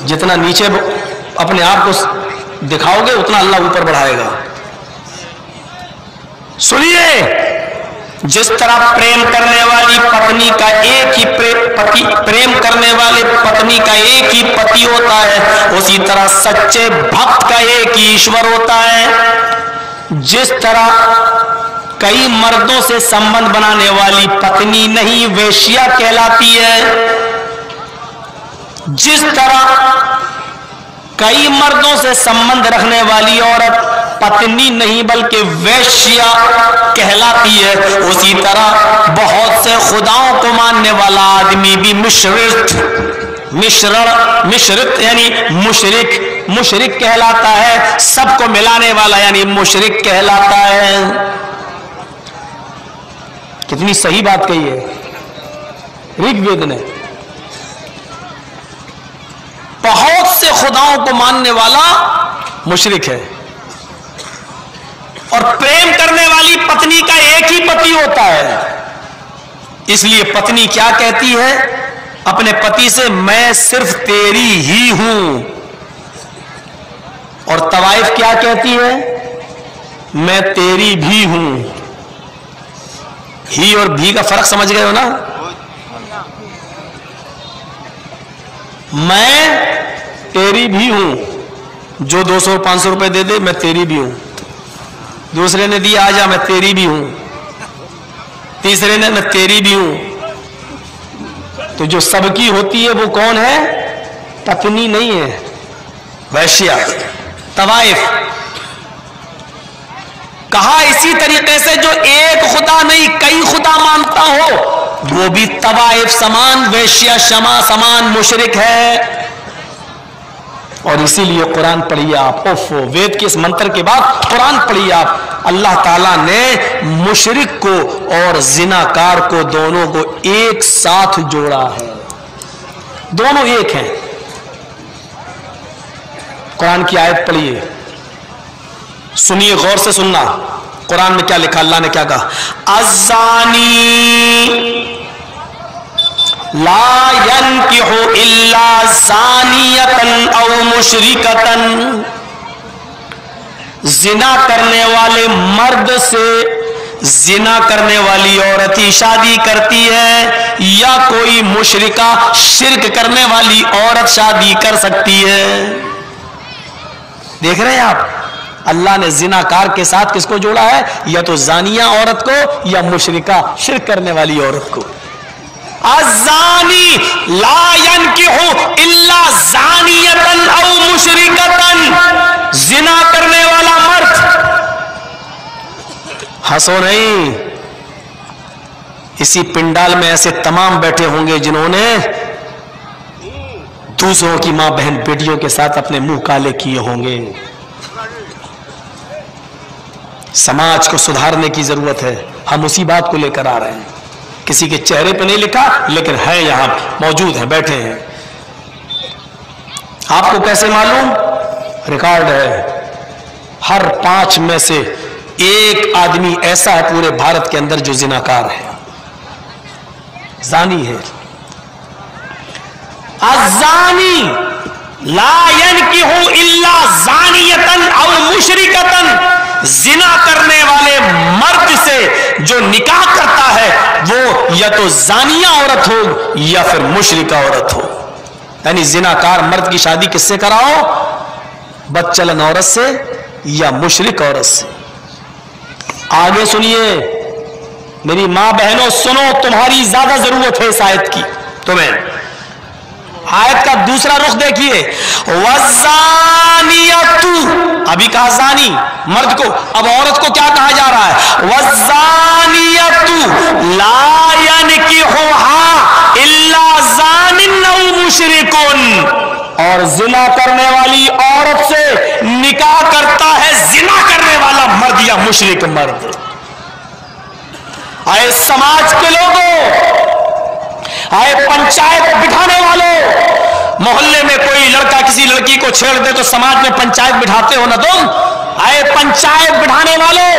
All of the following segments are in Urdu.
جتنا نیچے اپنے آپ کو دکھاؤ گے اتنا اللہ اوپر بڑھائے گا. سنیے، جس طرح پریم کرنے والی پتنی کا ایک ہی پریم کرنے والے پتنی کا ایک ہی پتی ہوتا ہے، اسی طرح سچے بھکت کا ایک ہی ایشور ہوتا ہے. جس طرح کئی مردوں سے سمبند بنانے والی پتنی نہیں ویشیا کہلاتی ہے، جس طرح کئی مردوں سے سمبند رکھنے والی عورت پتنی نہیں بلکہ ویشیا کہلاتی ہے، اسی طرح بہت سے خداؤں کو ماننے والا آدمی بھی مشرک یعنی مشرک کہلاتا ہے. سب کو ملانے والا یعنی مشرک کہلاتا ہے. کتنی صحیح بات کہی ہے رگ وید نے. بہت سے خداؤں کو ماننے والا مشرک ہے، اور پریم کرنے والی پتنی کا ایک ہی پتی ہوتا ہے. اس لیے پتنی کیا کہتی ہے اپنے پتی سے؟ میں صرف تیری ہی ہوں. اور طوائف کیا کہتی ہے؟ میں تیری بھی ہوں. ہی اور بھی کا فرق سمجھ گئے ہو نا؟ میں تیری بھی ہوں، جو 200-500 روپے دے دے میں تیری بھی ہوں. دوسرے نے دیا آجا میں تیری بھی ہوں. تیسرے نے میں تیری بھی ہوں. تو جو سب کی ہوتی ہے وہ کون ہے؟ پتنی نہیں ہے، ویشیا. طوائف کہا اسی طریقے سے جو ایک خدا نہیں کئی خدا مانتا ہو وہ بھی طوائف سمان ویشیا شما سمان مشرک ہے. اور اسی لیے قرآن پڑھیے آپ. وید کے اس منتر کے بعد قرآن پڑھیے آپ. اللہ تعالیٰ نے مشرک کو اور زناکار کو دونوں کو ایک ساتھ جوڑا ہے. دونوں ایک ہیں. قرآن کی آیت پڑھیے، سنیے غور سے سننا. قرآن میں کیا لکھا؟ اللہ نے کیا کہا؟ الزانی لا ينکح الا زانیۃ او مشرکۃ. زنا کرنے والے مرد سے زنا کرنے والی عورت ہی شادی کرتی ہے، یا کوئی مشرکہ شرک کرنے والی عورت شادی کر سکتی ہے. دیکھ رہے ہیں آپ، اللہ نے زناکار کے ساتھ کس کو جوڑا ہے؟ یا تو زانیہ عورت کو یا مشرکہ شرک کرنے والی عورت کو. الزانی لا ينکح الا زانیۃ او مشرکۃ. زنا کرنے والا مرد، ہنسو نہیں، اسی پنڈال میں ایسے تمام بیٹھے ہوں گے جنہوں نے دوسروں کی ماں بہن بیٹیوں کے ساتھ اپنے منہ کالے کیے ہوں گے. سماج کو سدھارنے کی ضرورت ہے. ہم اسی بات کو لے کر آ رہے ہیں. کسی کے چہرے پہ نہیں لکھا لیکن ہے، یہاں موجود ہیں، بیٹھے ہیں. آپ کو کیسے معلوم؟ ریکارڈ ہے. ہر 5 میں سے ایک آدمی ایسا ہے پورے بھارت کے اندر جو زناکار ہے، زانی ہے. الزانی لا ينکح الا زانیۃ او مشرکۃ. زنا کرنے والے مرد سے جو نکاح کرتا ہے وہ یا تو زانیہ عورت ہو یا پھر مشرکہ عورت ہو. یعنی زناکار مرد کی شادی کس سے کراؤ؟ بدچلن عورت سے یا مشرک عورت سے. آگے سنیے میری ماں بہنوں، سنو، تمہاری زیادہ ضرورت ہے اس آیت کی. تمہیں آیت کا دوسرا رخ دیکھیے. وَالزَّانِيَةُ، ابھی کہا زانی مرد کو، اب عورت کو کیا کہا جا رہا ہے؟ وَالزَّانِيَةُ لَا يَنْكِحُهَا إِلَّا زَانٍ أَوْ مُشْرِكٌ. اور زنا کرنے والی عورت سے نکاح کرتا ہے زنا کرنے والا مرد یا مشرک مرد. آئے سماج کے لوگوں، آئے پنچایت بٹھانے والوں، محلے میں کوئی لڑکا کسی لڑکی کو چھیڑ دے تو سماج میں پنچایت بٹھاتے ہو نا تم. آئے پنچایت بٹھانے والوں،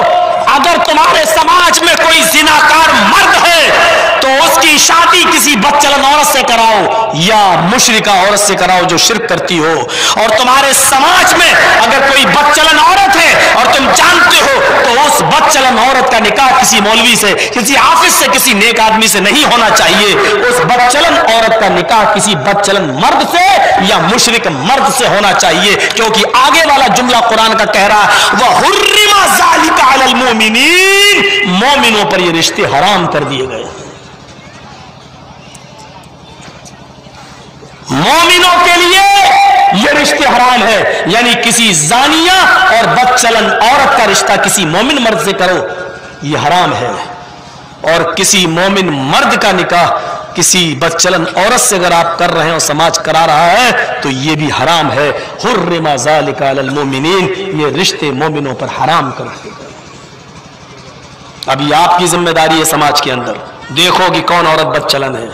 اگر تمہارے سماج میں کوئی زناکار مرد ہے تو اس کی شادی کسی بدچلن عورت سے کراؤ یا مشرکہ عورت سے کراؤ جو شرک کرتی ہو. اور تمہارے سماج میں اگر کوئی بدچلن عورت ہے اور تم جانتے ہو تو اس بدچلن عورت کا نکاح کسی مولوی سے, کسی حافظ سے, کسی نیک آدمی سے نہیں ہونا چاہیے. اس بدچلن عورت کا نکاح کسی بدچلن مرد سے یا مشرک مرد سے ہونا چاہیے, کیونکہ آگے والا جملہ قرآن کا کہہ رہا ہے وَحُرِّمَ ذَلِكَ عَلَى الْمُؤْمِنِينَ, مومنوں پر یہ رشتے حرام کر دیے گئے. مومنوں کے لیے یہ رشتے حرام ہے, یعنی کسی زانیہ اور بدچلن عورت کا رشتہ کسی مومن مرد سے کرو یہ حرام ہے, اور کسی مومن مرد کا نکاح کسی بدچلن عورت سے اگر آپ کر رہے ہیں اور سماج کرا رہا ہے تو یہ بھی حرام ہے. حرم ذالک علی المؤمنین, یہ رشتے مومنوں پر حرام کر دیے گئے. ابھی آپ کی ذمہ داری ہے سماج کے اندر, دیکھو کہ کون عورت بدچلن ہے,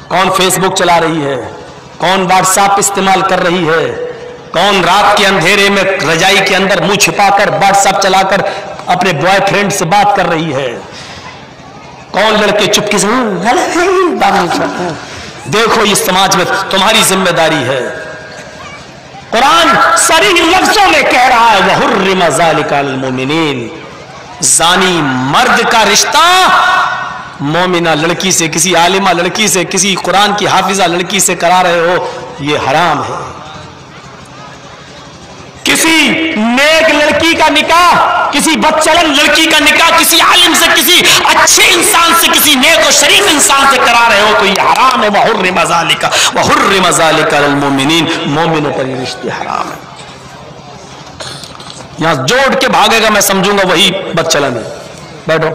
کون فیس بک چلا رہی ہے, کون واٹس ایپ استعمال کر رہی ہے, کون رات کے اندھیرے میں رجائی کے اندر منہ چھپا کر واٹس ایپ چلا کر اپنے بوائے فرینڈ سے بات کر رہی ہے, کون لڑکے چپکے سے دیکھو. اس سماج میں تمہاری ذمہ داری ہے. قرآن صریح لفظوں میں کہہ رہا ہے وَحُرِّمَ ذَلِكَ عَلَى الْمُؤْمِنِينَ, زانی مرد کا رشتہ مومنہ لڑکی سے, کسی عالمہ لڑکی سے, کسی قرآن کی حافظہ لڑکی سے کرا رہے ہو یہ حرام ہے. کسی نیک لڑکی کا نکاح کسی بدچلن لڑکی کا نکاح کسی عالم سے, کسی اچھے انسان سے, کسی نیک و شریف انسان سے کرا رہے ہو تو یہ حرام ہے. وَحُرِّمَ ذَلِكَ عَلَى الْمُؤْمِنِينَ, مومنوں پر یہ رشتے حرام ہے. یہاں جوڑ کے بھاگے گا میں سمجھوں گا وہی بدچلن ہے. بیٹھو,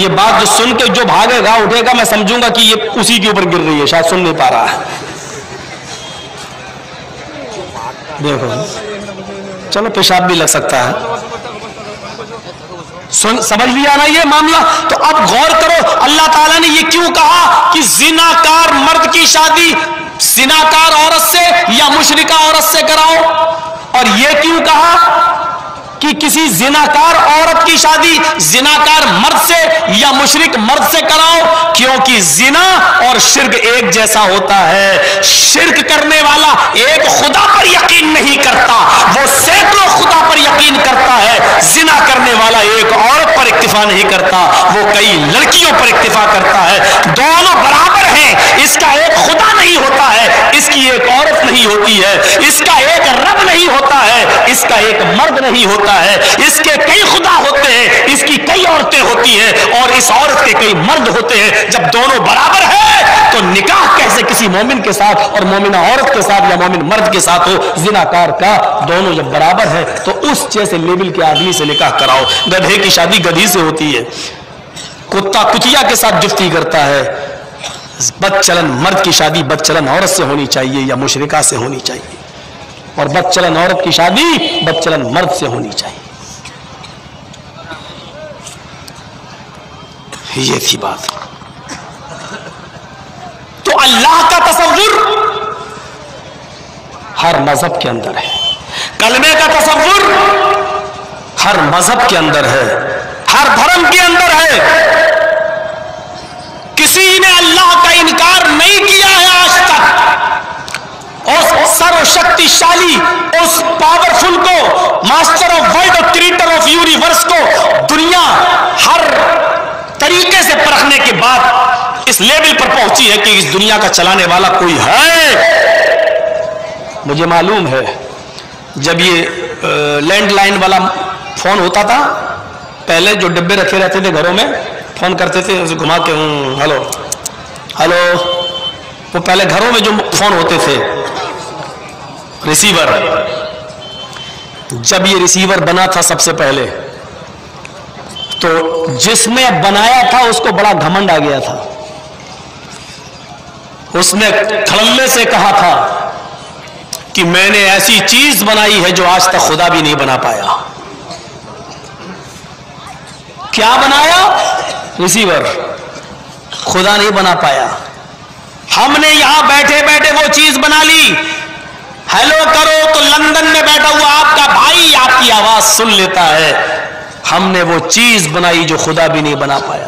یہ بات جو سن کے جو بھاگے گا اٹھے گا میں سمجھوں گا کہ یہ اسی کے اوپر گر رہی ہے, شاید سن نہیں پا رہا ہے. دیکھو چلو پیشاب بھی لگ سکتا ہے, سمجھ لیا نا یہ معاملہ. تو اب غور کرو اللہ تعالیٰ نے یہ کیوں کہا کہ زناکار مرد کی شادی زناکار عورت سے یا مشرکہ عورت سے کراؤ, اور یہ کیوں کہا کہ کسی زناکار عورت کی شادی زناکار مرد سے یا مشرک مرد سے کراؤ, کیونکہ زنا اور شرک ایک جیسا ہوتا ہے. شرک کرنے والا ایک خدا پر یقین نہیں کرتا, وہ سینکڑوں خدا پر یقین کرتا ہے. زنا کرنے والا ایک عورت پر اکتفا نہیں کرتا, وہ کئی لڑکیوں پر اکتفا کرتا ہے. دونوں برابر ہیں, اس کا ایک خدا نہیں ہوتا ہے, اس کی ایک عورت نہیں ہوتی ہے, اس کا ایک رب نہیں ہوتا ہے, اس کا ایک مرد نہیں ہوتا ہے, اس کے کئی خدا ہوتے ہیں, اس کی کئی عورتیں ہوتی ہیں, اور اس عورت کے کئی مرد ہوتے ہیں. جب دونوں برابر ہیں تو نکاح کیسے کسی مومن کے ساتھ اور مومنہ عورت کے ساتھ یا مومن مرد کے ساتھ ہو؟ زناکار کا دونوں جب برابر ہیں تو اس جیسے لیول کے آدمی سے نکاح کراؤ. گدھے کی شادی گدھی سے ہوتی ہے, کتا کتیا کے ساتھ جفتی کرتا ہے. بدچلن مرد کی شادی بدچلن عورت سے ہونی چاہیے یا مشرکہ سے ہونی چاہیے, اور بدچلن عورت کی شادی بدچلن مرد سے ہونی چاہیے. یہ تھی بات. تو اللہ کا تصور ہر مذہب کے اندر ہے, کلمے کا تصور ہر مذہب کے اندر ہے, ہر دھرم کے اندر ہے. کسی نے اللہ کا انکار نہیں کیا ہے آج تک. اس سرو شکتیشالی, اس پاورفل کو, ماسٹر آف ورلڈ اور کریٹر آف یونیورس کو دنیا ہر طریقے سے پرکھنے کے بعد اس لیول پر پہنچی ہے کہ اس دنیا کا چلانے والا کوئی ہے. مجھے معلوم ہے جب یہ لینڈ لائن والا فون ہوتا تھا, پہلے جو ڈبے رکھے رہتے تھے گھروں میں, فون کرتے تھے اسے گھما کے ہلو ہلو, وہ پہلے گھروں میں جو فون ہوتے تھے ریسیور, جب یہ ریسیور بنا تھا سب سے پہلے تو جس نے بنایا تھا اس کو بڑا گھمنڈ آ گیا تھا. اس نے کھللے سے کہا تھا کہ میں نے ایسی چیز بنائی ہے جو آج تک خدا بھی نہیں بنا پایا. کیا بنایا؟ ریسیور. خدا نہیں بنا پایا. ہم نے یہاں بیٹھے بیٹھے وہ چیز بنا لی, ہیلو کرو تو لندن میں بیٹھا ہوا آپ کا بھائی آپ کی آواز سن لیتا ہے. ہم نے وہ چیز بنائی جو خدا بھی نہیں بنا پایا.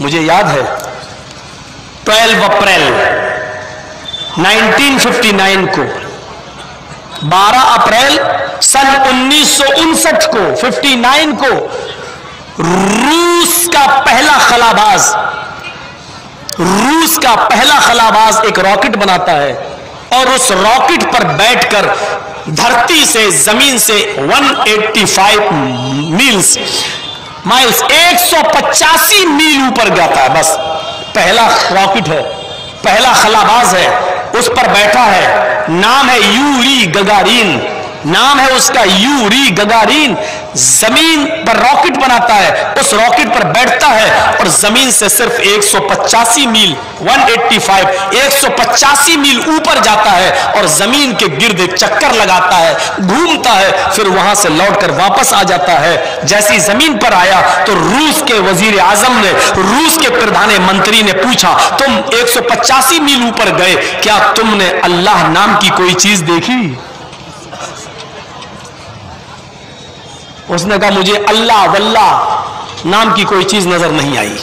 مجھے یاد ہے 12 اپریل 1959 کو، 12 اپریل سن 1959 کو 59 کو روس کا پہلا خلاباز ایک راکٹ بناتا ہے، اور اس راکٹ پر بیٹھ کر دھرتی سے، زمین سے 185 میلز 185 میل اوپر جاتا ہے. بس پہلا راکٹ ہے، پہلا خلاباز ہے، اس پر بیٹھا ہے. نام ہے یوری گگارین، نام ہے اس کا یوری گگارین. زمین پر راکٹ بناتا ہے، اس راکٹ پر بیٹھتا ہے اور زمین سے صرف 185 میل 185 میل اوپر جاتا ہے اور زمین کے گرد ایک چکر لگاتا ہے، گھومتا ہے، پھر وہاں سے لوٹ کر واپس آ جاتا ہے. جیسی زمین پر آیا تو روس کے وزیر اعظم نے، روس کے پردھان منتری نے پوچھا، تم 185 میل اوپر گئے، کیا تم نے اللہ نام کی کوئی چیز دیکھی؟ اس نے کہا مجھے اللہ واللہ نام کی کوئی چیز نظر نہیں آئی.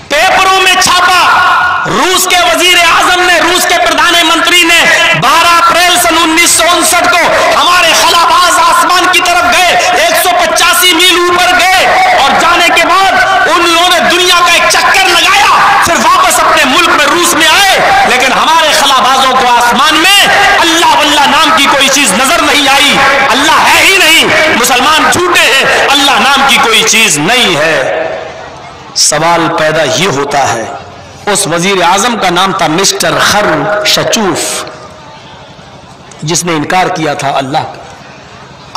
پیپروں میں چھاپا، روس کے وزیر اعظم نے، روس کے پردھان منتری نے 12 اپریل سن 1959 کو ہمارے خلاباز آسمان کی طرف گئے، 185 میل اوپر گئے، اور جانے کے بعد انہوں نے دنیا کا ایک چکر لگایا، پھر واپس اپنے ملک میں روس میں آئے. لیکن ہمارے خلابازوں کو آسمان میں اللہ واللہ نام کی کوئی چیز نظر نہیں آئی. اللہ ہے ہی نہیں، مسلمان جھوٹے ہیں، اللہ نام کی کوئی چیز نہیں ہے. سوال پیدا یہ ہوتا ہے، اس وزیر اعظم کا نام تھا مسٹر خرشچوف، جس نے انکار کیا تھا اللہ کا.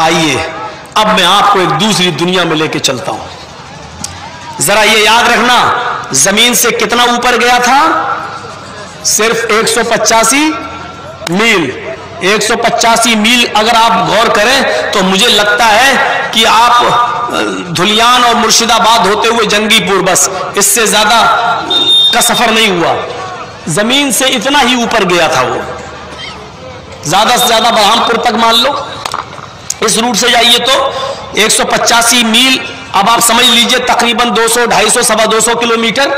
آئیے اب میں آپ کو ایک دوسری دنیا میں لے کے چلتا ہوں. ذرا یہ یاد رکھنا، زمین سے کتنا اوپر گیا تھا؟ صرف 185 میل. 185 میل اگر آپ غور کریں تو مجھے لگتا ہے کہ آپ دھلیان اور مرشد آباد ہوتے ہوئے جنگی پور، بس اس سے زیادہ کا سفر نہیں ہوا. زمین سے اتنا ہی اوپر گیا تھا وہ، زیادہ سے زیادہ برہم پور تک مان لو. اس روٹ سے جائیے تو 185 میل، اب آپ سمجھ لیجئے تقریباً 200 250 سوا 200 کلومیٹر.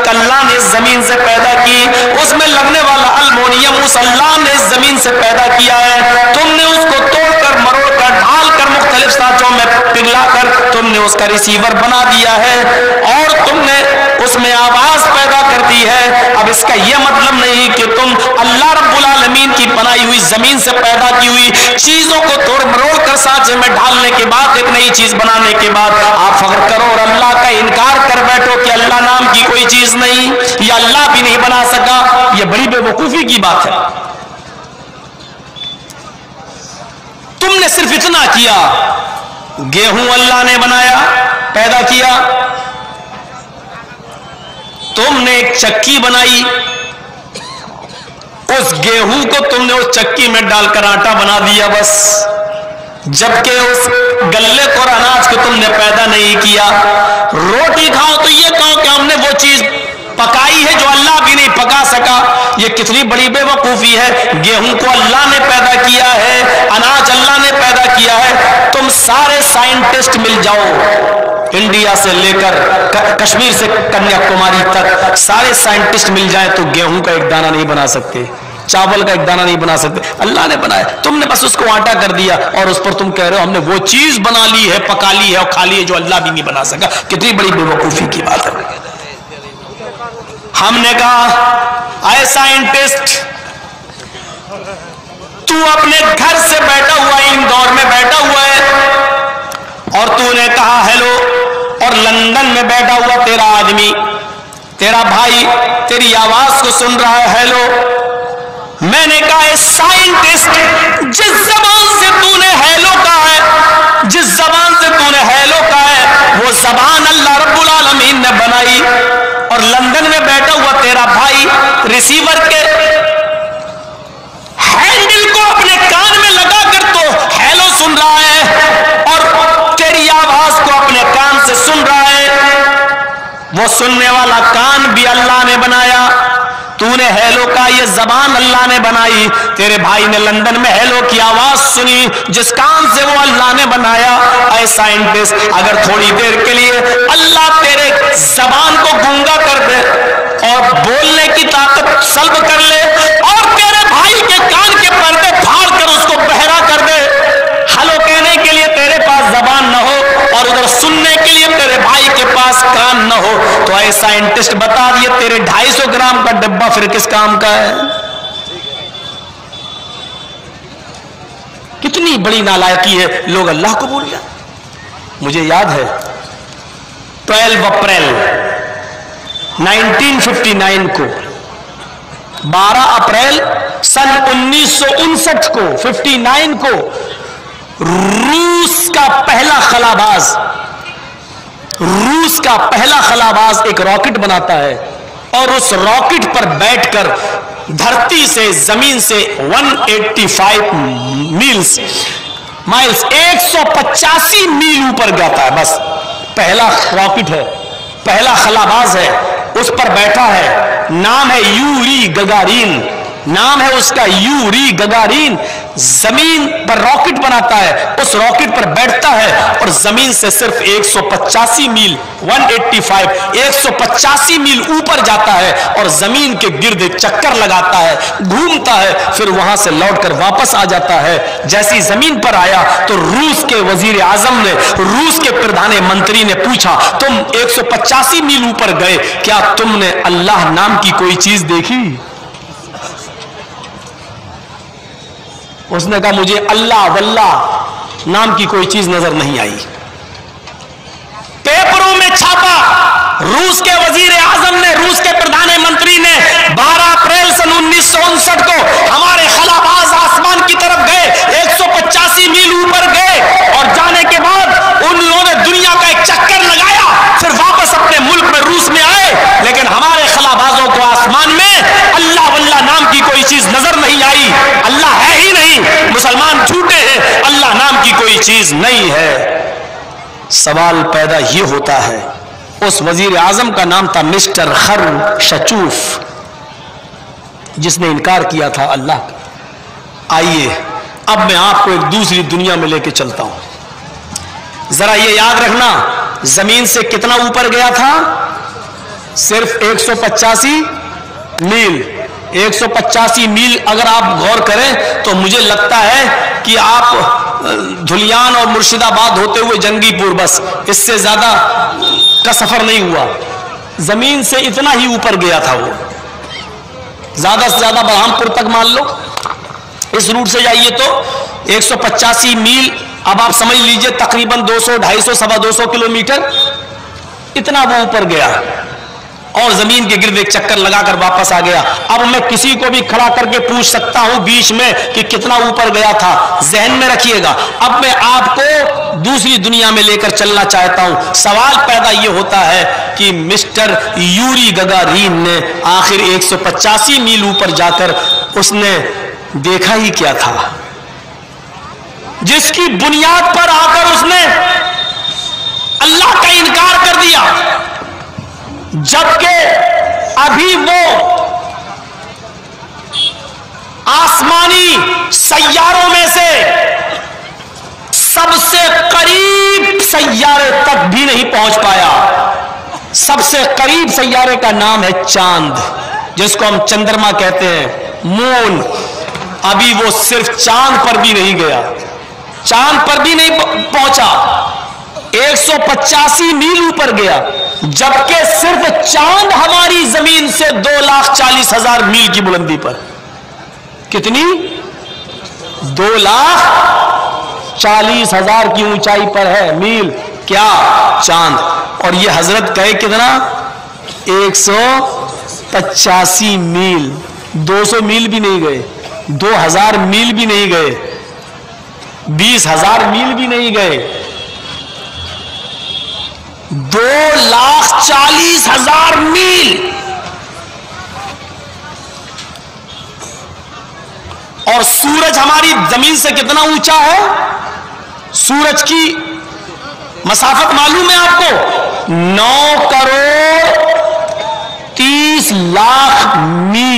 اللہ نے اس زمین سے پیدا کی، اس میں لگنے والا المونیم اس اللہ نے اس زمین سے پیدا کیا ہے. تم نے اس کو توڑ کر، مروڑ کر، ڈھال کر، مختلف سانچوں میں پگھلا کر تم نے اس کا ریسیور بنا دیا ہے، اور تم نے اس میں آواز پیدا کر دی ہے. اب اس کا یہ مطلب نہیں کہ تم اللہ رب العالمین کی بنائی ہوئی زمین سے پیدا کی ہوئی چیزوں کو توڑ مروڑ کر سانچے میں ڈالنے کے بعد، ایک نئی چیز بنانے کے بعد آپ فخر کرو اور اللہ کا انکار کر بیٹھو کہ اللہ نام کی کوئی چیز نہیں، یا اللہ بھی نہیں بنا سکا. یہ بڑی بے وقوفی کی بات ہے. تم نے صرف اتنا کیا، گیہوں اللہ نے بنایا، پیدا کیا. تم نے ایک چکی بنائی، اس گیہوں کو تم نے اس چکی میں ڈال کر آٹا بنا دیا بس. جبکہ اس گلے کو اور اناج کو تم نے پیدا نہیں کیا. روٹی کھاؤ تو یہ کہو کہ ہم نے وہ چیز پکائی ہے جو اللہ بھی نہیں پکا سکا. یہ کتنی بڑی بے وقوفی ہے. گیہوں کو اللہ نے پیدا کیا ہے، اناج اللہ نے پیدا کیا ہے. تم سارے سائنٹسٹ مل جاؤ، انڈیا سے لے کر کشمیر سے کنیا کماری تک سارے سائنٹسٹ مل جائیں تو گیہوں کا ایک دانہ نہیں بنا سکتے، چاول کا ایک دانہ نہیں بنا سکتے. اللہ نے بنایا، تم نے بس اس کو آٹا کر دیا اور اس پر تم کہہ رہے ہو ہم نے وہ چیز بنا لی ہے، پکا لی ہے اور کھا لی ہے جو اللہ بھی نہیں بنا سکا. کتنی بڑی بے وقوفی کی بات ہے. ہم نے کہا اے سائنٹسٹ، تو اپنے گھر سے بیٹھا ہوا اندور میں بیٹھا ہوا ہے، اور تو نے کہا ہیلو، اور لندن میں بیٹھا ہوا تیرا آدمی، تیرا بھائی تیری آواز کو سن رہا ہے، ہیلو. میں نے کہا اے سائنٹسٹ، جس زبان سے تو نے ہیلو کہا ہے، جس زبان سے تو نے ہیلو کہا ہے، وہ زبان اللہ رب العالمین نے بنائی. اور لندن میں بیٹھا ہوا تیرا بھائی ریسیور کے ہینڈل کو اپنے کان میں لگا کر تو ہیلو سن رہا ہے، اور تیری آواز کو اپنے کان سے سن رہا ہے. وہ سننے والا کان بھی اللہ نے بنایا، تو نے ہیلو کا یہ زبان اللہ نے بنائی، تیرے بھائی نے لندن میں ہیلو کی آواز سنی جس کان سے وہ اللہ نے بنایا۔ اے سائنٹسٹ، اگر تھوڑی دیر کے لیے اللہ تیرے زبان کو گونگا کر دے اور بولنے کی طاقت سلب کر لے اور تیرے بھائی کے کان کے پردے پھاڑ کر اس کو بہرا کر دے، ہلو کہنے کے لیے تیرے پاس زبان نہ ہو اور ادھر سننے کے لیے تیرے بھائی کے پاس کان نہ ہو، تو اے سائنٹسٹ بتا دیے تیرے 250 گرام کا ڈبہ پھر کس کام کا ہے؟ کتنی بڑی نالائقی ہے، لوگ اللہ کو بھول جائیں۔ مجھے یاد ہے 12 اپریل 1959 کو، 12 اپریل سن 1959 کو 59 کو روس کا پہلا خلاباز ایک راکٹ بناتا ہے اور اس راکٹ پر بیٹھ کر دھرتی سے، زمین سے 185 میلز 185 میل اوپر جاتا ہے۔ بس پہلا راکٹ ہے، پہلا خلاباز ہے، اس پر بیٹھا ہے، نام ہے یوری گگارین، نام ہے اس کا یوری گگارین۔ زمین پر راکٹ بناتا ہے، اس راکٹ پر بیٹھتا ہے اور زمین سے صرف 185 میل 185 میل اوپر جاتا ہے اور زمین کے گرد چکر لگاتا ہے، گھومتا ہے، پھر وہاں سے لوٹ کر واپس آ جاتا ہے۔ جیسی زمین پر آیا تو روس کے وزیر اعظم نے، روس کے پردھان منتری نے پوچھا، تم 185 میل اوپر گئے، کیا تم نے اللہ نام کی کوئی چیز دیکھی؟ اس نے کہا مجھے اللہ واللہ نام کی کوئی چیز نظر نہیں آئی۔ پیپروں میں چھاپا، روس کے وزیر اعظم نے، روس کے پردھان منتری نے 12 اپریل سن 1959 کو ہمارے خلاباز آسمان کی طرف گئے، 185 میل اوپر گئے اور جانے کے بعد انہوں نے دنیا کا ایک چکر لگایا، پھر واپس اپنے ملک میں روس میں آئے، لیکن ہمارے خلابازوں کو آسمان میں اللہ واللہ نام کی کوئی چیز نظر نہیں آئی۔ اللہ ہے ہی نہیں، مسلمان جھوٹے ہیں، اللہ نام کی کوئی چیز نہیں ہے۔ سوال پیدا یہ ہوتا ہے، اس وزیر اعظم کا نام تھا مسٹر خرشچوف، جس نے انکار کیا تھا اللہ کا۔ آئیے اب میں آپ کو ایک دوسری دنیا میں لے کے چلتا ہوں۔ ذرا یہ یاد رکھنا، زمین سے کتنا اوپر گیا تھا؟ صرف 185 میل۔ 185 میل اگر آپ غور کریں تو مجھے لگتا ہے کہ آپ دھلیان اور مرشد آباد ہوتے ہوئے جنگی پور، بس اس سے زیادہ کا سفر نہیں ہوا۔ زمین سے اتنا ہی اوپر گیا تھا وہ، زیادہ سے زیادہ برہم پور تک مان لو، اس روٹ سے جائیے تو 185 میل، اب آپ سمجھ لیجئے تقریباً 200 250 سوا 200 کلومیٹر، اتنا وہ اوپر گیا اور زمین کے گرد ایک چکر لگا کر واپس آ گیا۔ اب میں کسی کو بھی کھڑا کر کے پوچھ سکتا ہوں بیچ میں کہ کتنا اوپر گیا تھا، ذہن میں رکھیے گا۔ اب میں آپ کو دوسری دنیا میں لے کر چلنا چاہتا ہوں۔ سوال پیدا یہ ہوتا ہے کہ مسٹر یوری گگارین نے آخر 185 میل اوپر جا کر اس نے دیکھا ہی کیا تھا، جس کی بنیاد پر آ کر اس نے اللہ کا انکار کر دیا، جبکہ ابھی وہ آسمانی سیاروں میں سے سب سے قریب سیارے تک بھی نہیں پہنچ پایا۔ سب سے قریب سیارے کا نام ہے چاند، جس کو ہم چندرما کہتے ہیں، مون۔ ابھی وہ صرف چاند پر بھی نہیں گیا، چاند پر بھی نہیں پہنچا، 185 میل اوپر گیا، جبکہ صرف چاند ہماری زمین سے 2,40,000 میل کی بلندی پر۔ کتنی؟ 2,40,000 کی اونچائی پر ہے میل، کیا؟ چاند۔ اور یہ حضرت کہے کتنا؟ 185 میل، 200 میل بھی نہیں گئے، 2,000 میل بھی نہیں گئے، 20,000 میل بھی نہیں گئے، 2,40,000 میل۔ اور سورج ہماری زمین سے کتنا اونچا ہے؟ سورج کی مسافت معلوم ہے آپ کو؟ 9,30,00,000 میل۔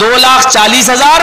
2,40,000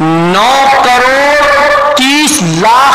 9,30,00,000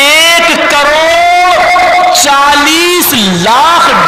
1,40,00,000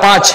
5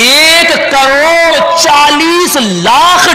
1,40,00,000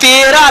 13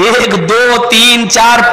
1 2 3 4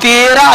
13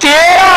13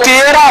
13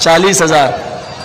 40,000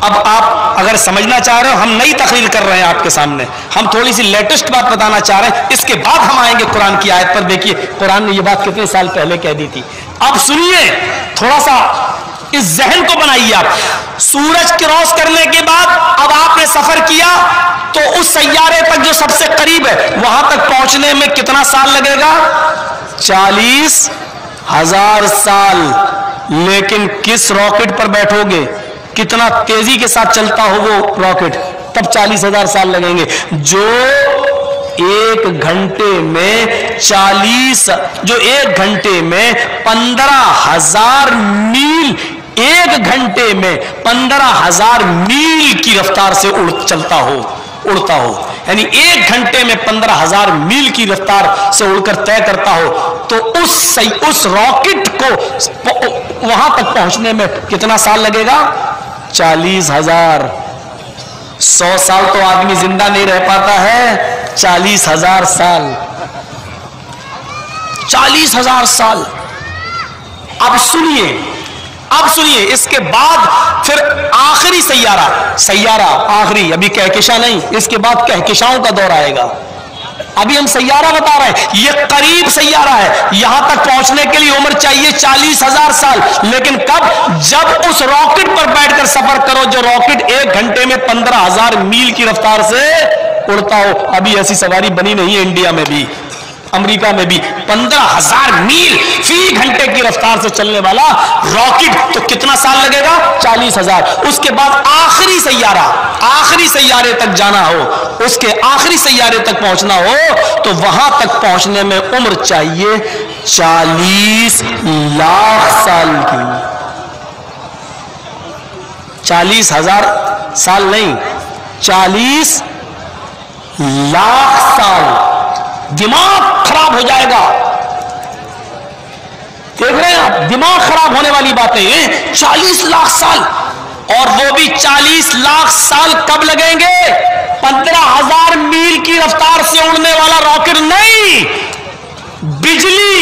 اب آپ اگر سمجھنا چاہ رہے ہو، ہم نئی تقریر کر رہے ہیں آپ کے سامنے، ہم تھوڑی سی لیٹسٹ بات بتانا چاہ رہے ہیں، اس کے بعد ہم آئیں گے قرآن کی آیت پر۔ دیکھیے قرآن نے یہ بات کتنے سال پہلے کہہ دی تھی۔ اب سنیے، تھوڑا سا اس ذہن کو بنائیے آپ۔ سورج کراس کرنے کے بعد اب آپ نے سفر کیا تو اس سیارے تک جو سب سے قریب ہے وہاں تک پہنچنے میں کتنا سال لگے گا؟ 40,000 سال۔ لیکن کس راکٹ پر بیٹھو گے، کتنا تیزی کے ساتھ چلتا ہو وہ راکٹ، تب 40,000 سال لگیں گے۔ جو ایک گھنٹے میں 15,000 میل، ایک گھنٹے میں 15,000 میل کی رفتار سے اڑتا ہو، یعنی ایک گھنٹے میں 15,000 میل کی رفتار سے اڑ کر طے کرتا ہو، تو اس راکٹ کو وہاں تک پہنچنے میں کتنا سال لگے گا؟ 40,000۔ 100 سال تو آدمی زندہ نہیں رہ پاتا ہے، 40,000 سال، 40,000 سال۔ اب سنیے اس کے بعد پھر آخری سیارہ آخری، ابھی کہکشاں نہیں، اس کے بعد کہکشاؤں کا دور آئے گا۔ ابھی ہم سیارہ بتا رہے ہیں، یہ قریب سیارہ ہے، یہاں تک پہنچنے کے لیے عمر چاہیے 40,000 سال۔ لیکن کب؟ جب اس راکٹ پر بیٹھ کر سفر کرو جو راکٹ ایک گھنٹے میں 15,000 میل کی رفتار سے اڑتا ہو۔ ابھی ایسی سواری بنی نہیں ہے انڈیا میں بھی، امریکہ میں بھی۔ 15,000 میل فی گھنٹے کی رفتار سے چلنے والا راکٹ، تو کتنا سال لگے گا؟ 40,000۔ اس کے بعد آخری سیارے تک جانا ہو، اس کے آخری سیارے تک پہنچنا ہو، تو وہاں تک پہنچنے میں عمر چاہیے 40 لاکھ سال کی۔ 40,000 سال نہیں، 40 لاکھ سال۔ دماغ خراب ہو جائے گا، دیکھ رہے ہیں آپ، دماغ خراب ہونے والی باتیں ہیں۔ 40 لاکھ سال، اور وہ بھی 40 لاکھ سال کب لگیں گے؟ 15,000 میل کی رفتار سے اڑنے والا راکٹ نہیں، بجلی،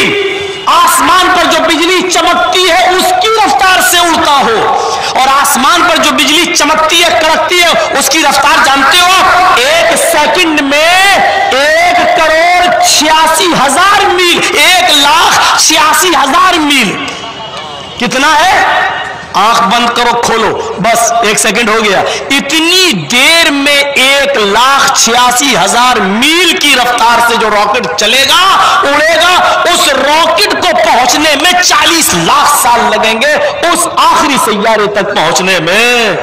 آسمان پر جو بجلی چمکتی ہے اس کی رفتار سے اڑتا ہو، اور آسمان پر جو بجلی چمکتی ہے کڑکتی ہے اس کی رفتار جانتے ہو؟ ایک سیکنڈ میں 1,86,000 میل، 1,86,000 میل۔ کتنا ہے؟ آنکھ بند کرو کھولو، بس 1 سیکنڈ ہو گیا۔ اتنی دیر میں 1,86,000 میل کی رفتار سے جو راکٹ چلے گا، اڑے گا، اس راکٹ کو پہنچنے میں 40 لاکھ سال لگیں گے، اس آخری سیارے تک پہنچنے میں۔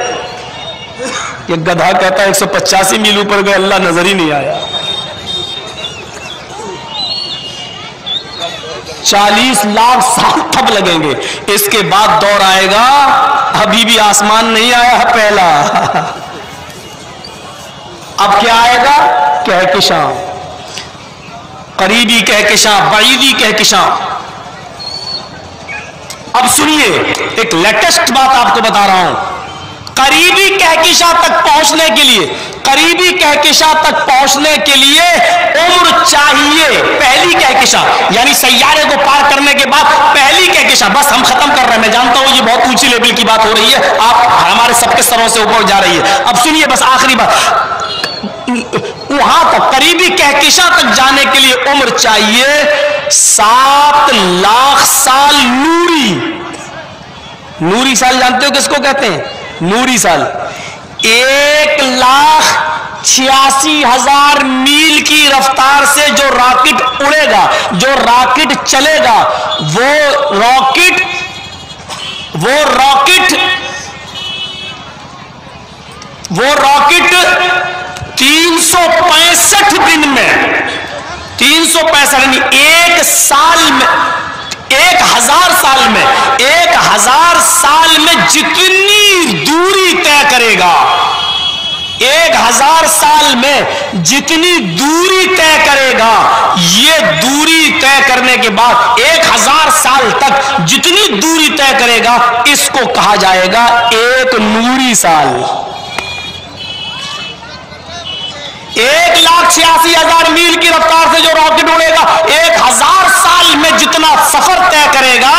یہ گدھا کہتا ہے 185 میل اوپر گئے، اللہ نظر ہی نہیں آیا۔ 40 لاکھ سال تب لگیں گے۔ اس کے بعد دور آئے گا، ابھی بھی آسمان نہیں آیا ہے پہلا، اب کیا آئے گا؟ کہکشاں، قریبی کہکشاں، بعیدی کہکشاں۔ اب سنیے، ایک لیٹسٹ بات آپ کو بتا رہا ہوں۔ قریبی کہکشاں تک پہنچنے کے لیے عمر چاہیے، پہلی کہکشاں یعنی سیارے کو پار کرنے کے بعد پہلی کہکشاں، بس ہم ختم کر رہے ہیں، میں جانتا ہوں یہ بہت اونچی لیول کی بات ہو رہی ہے، آپ ہمارے سب کے سروں سے اوپر جا رہی ہے۔ اب سنیے بس آخری بات، وہاں تک قریبی کہکشاں تک جانے کے لیے عمر چاہیے 7 لاکھ سال نوری سال جانتے ہو کس کو کہتے ہیں؟ نوری سال۔ 1,86,000 میل کی رفتار سے جو راکٹ اڑے گا، جو راکٹ چلے گا، وہ راکٹ 365 دن میں، 365 یعنی ایک سال میں، 1,000 سال میں جتنی دوری طے کرے گا، 1,000 سال میں جتنی دوری طے کرے گا، یہ دوری طے کرنے کے بعد 1,000 سال تک جتنی دوری طے کرے گا، اس کو کہا جائے گا ایک نوری سال۔ 1,86,000 میل کی رفتار سے جو راکٹ اڑے گا، 1,000 سال میں جتنا سفر طے کرے گا،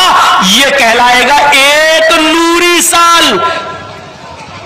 یہ کہلائے گا ایک نوری سال۔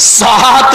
7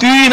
3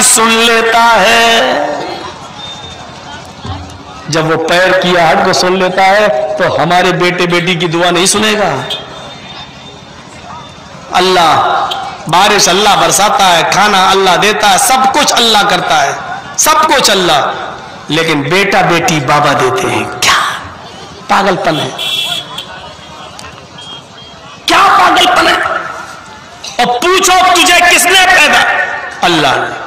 بھی سن لیتا ہے. جب وہ پیر کی آہٹ کو سن لیتا ہے تو ہمارے بیٹے بیٹی کی دعا نہیں سنے گا. اللہ بارش اللہ برساتا ہے، کھانا اللہ دیتا ہے، سب کچھ اللہ کرتا ہے، سب کچھ اللہ، لیکن بیٹا بیٹی بابا دیتے ہیں. کیا پاگل پن ہے، کیا پاگل پن ہے. اور پوچھو تجھے کس نے پیدا؟ اللہ نے.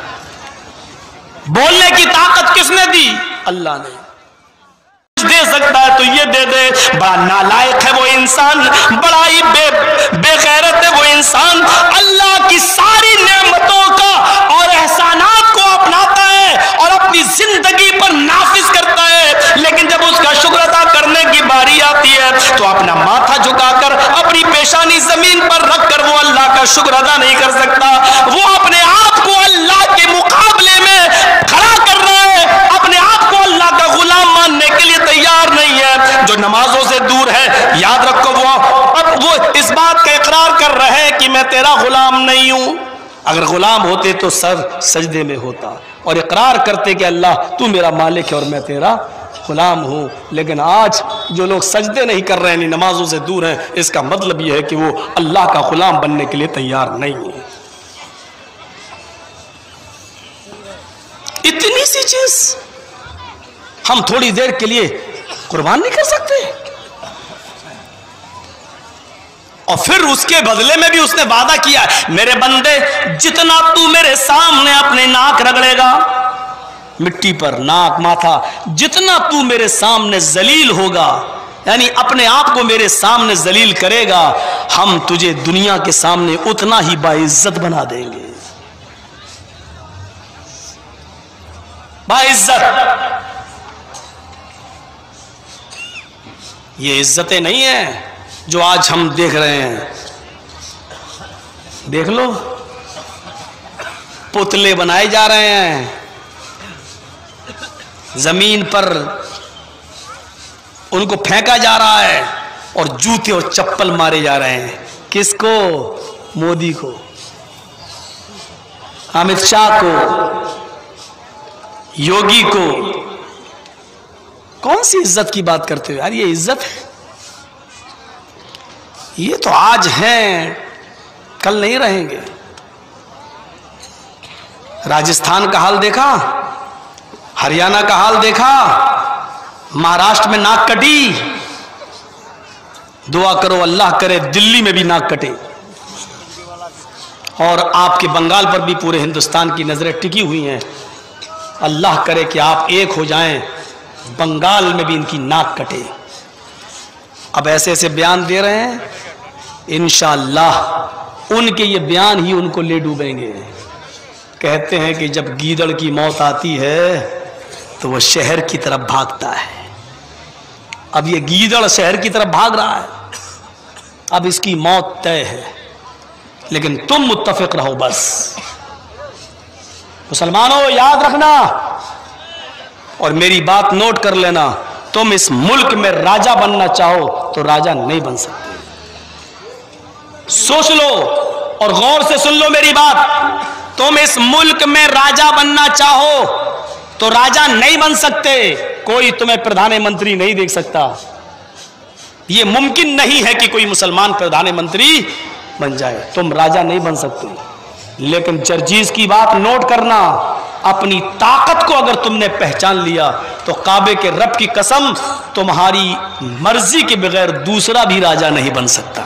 بولنے کی طاقت کس نے دی؟ اللہ نے. دے سکتا ہے تو یہ دے دے. بڑا نالائق ہے وہ انسان، بڑا ہی بے غیرت ہے وہ انسان. اللہ کی ساری نعمتوں کا اور احسانات کو اپناتا ہے اور اپنی زندگی پر نافذ کرتا ہے، لیکن جب اس کا شکر ادا کرنے کی باری آتی ہے تو اپنا ماتھا جھکا کر اپنی پیشانی زمین پر رکھ کر وہ اللہ کا شکر ادا نہیں کر سکتا. وہ اپنے آپ کو اللہ کے مقابلے میں کھڑا کر رہا ہے، اپنے آپ کو اللہ کا غلام ماننے کے لیے تیار نہیں ہے. جو نمازوں سے دور ہے، یاد رکھو وہ اس بات کا اقرار کر رہے ہیں کہ میں تیرا غلام نہیں ہوں. اگر غلام ہوتے تو سر سجدے میں ہوتا اور اقرار کرتے کہ اللہ تو میرا مالک ہے اور میں تیرا غلام ہوں. لیکن آج جو لوگ سجدے نہیں کر رہے ہیں، نمازوں سے دور ہیں، اس کا مطلب یہ ہے کہ وہ اللہ کا غلام بننے کے لیے تیار نہیں ہے. اتنی سی چیز ہم تھوڑی دیر کے لیے قربان نہیں کر سکتے؟ اور پھر اس کے بدلے میں بھی اس نے وعدہ کیا، میرے بندے جتنا تو میرے سامنے اپنے ناک رگڑے گا مٹی پر، ناک ماتھا، جتنا تو میرے سامنے ذلیل ہوگا، یعنی اپنے آپ کو میرے سامنے ذلیل کرے گا، ہم تجھے دنیا کے سامنے اتنا ہی باعزت بنا دیں گے. باعزت. یہ عزتیں نہیں ہیں جو آج ہم دیکھ رہے ہیں. دیکھ لو، پتلے بنائے جا رہے ہیں، زمین پر ان کو پھینکا جا رہا ہے اور جوتے اور چپل مارے جا رہے ہیں. کس کو؟ مودی کو، امت شاہ کو، یوگی کو. کون سی عزت کی بات کرتے ہو یار؟ یہ عزت ہے؟ یہ تو آج ہیں، کل نہیں رہیں گے. راجستھان کا حال دیکھا، ہریانہ کا حال دیکھا، مہاراشٹر میں ناک کٹی. دعا کرو اللہ کرے دلی میں بھی ناک کٹے، اور آپ کے بنگال پر بھی پورے ہندوستان کی نظریں ٹکی ہوئی ہیں. اللہ کرے کہ آپ ایک ہو جائیں، بنگال میں بھی ان کی ناک کٹے. اب ایسے ایسے بیان دے رہے ہیں، انشاءاللہ ان کے یہ بیان ہی ان کو لے ڈوبیں گے. کہتے ہیں کہ جب گیدڑ کی موت آتی ہے تو وہ شہر کی طرف بھاگتا ہے. اب یہ گیدڑ شہر کی طرف بھاگ رہا ہے، اب اس کی موت طے ہے. لیکن تم متفق رہو بس. مسلمانوں یاد رکھنا اور میری بات نوٹ کر لینا، تم اس ملک میں راجہ بننا چاہو تو راجہ نہیں بن سکتے. سوچ لو اور غور سے سن لو میری بات. تم اس ملک میں راجہ بننا چاہو تو راجہ نہیں بن سکتے. کوئی تمہیں پردھان منتری نہیں دیکھ سکتا. یہ ممکن نہیں ہے کہ کوئی مسلمان پردھان منتری بن جائے. تم راجہ نہیں بن سکتے. لیکن جرجیز کی بات نوٹ کرنا، اپنی طاقت کو اگر تم نے پہچان لیا تو کعبے کے رب کی قسم تمہاری مرضی کے بغیر دوسرا بھی راجہ نہیں بن سکتا.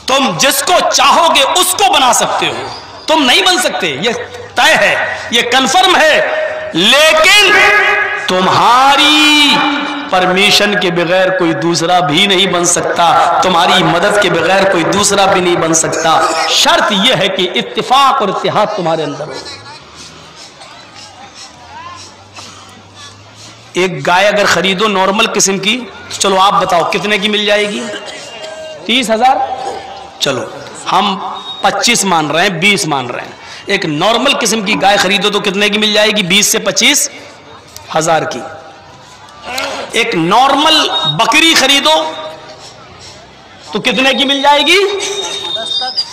تم جس کو چاہو گے اس کو بنا سکتے ہو، تم نہیں بن سکتے، یہ طے ہے، یہ کنفرم ہے. لیکن تمہاری پرمیشن کے بغیر کوئی دوسرا بھی نہیں بن سکتا، تمہاری مدد کے بغیر کوئی دوسرا بھی نہیں بن سکتا. شرط یہ ہے کہ اتفاق اور اتحاد تمہارے اندر ہو. ایک گائے اگر خریدو نارمل قسم کی، چلو آپ بتاؤ کتنے کی مل جائے گی؟ 30,000. چلو ہم 25 مان رہے ہیں، 20 مان رہے ہیں. ایک نارمل قسم کی گائے خریدو تو کتنے کی مل جائے گی؟ 20 سے 25,000 کی. ایک نارمل بکری خریدو تو کتنے کی مل جائے گی؟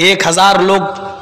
1000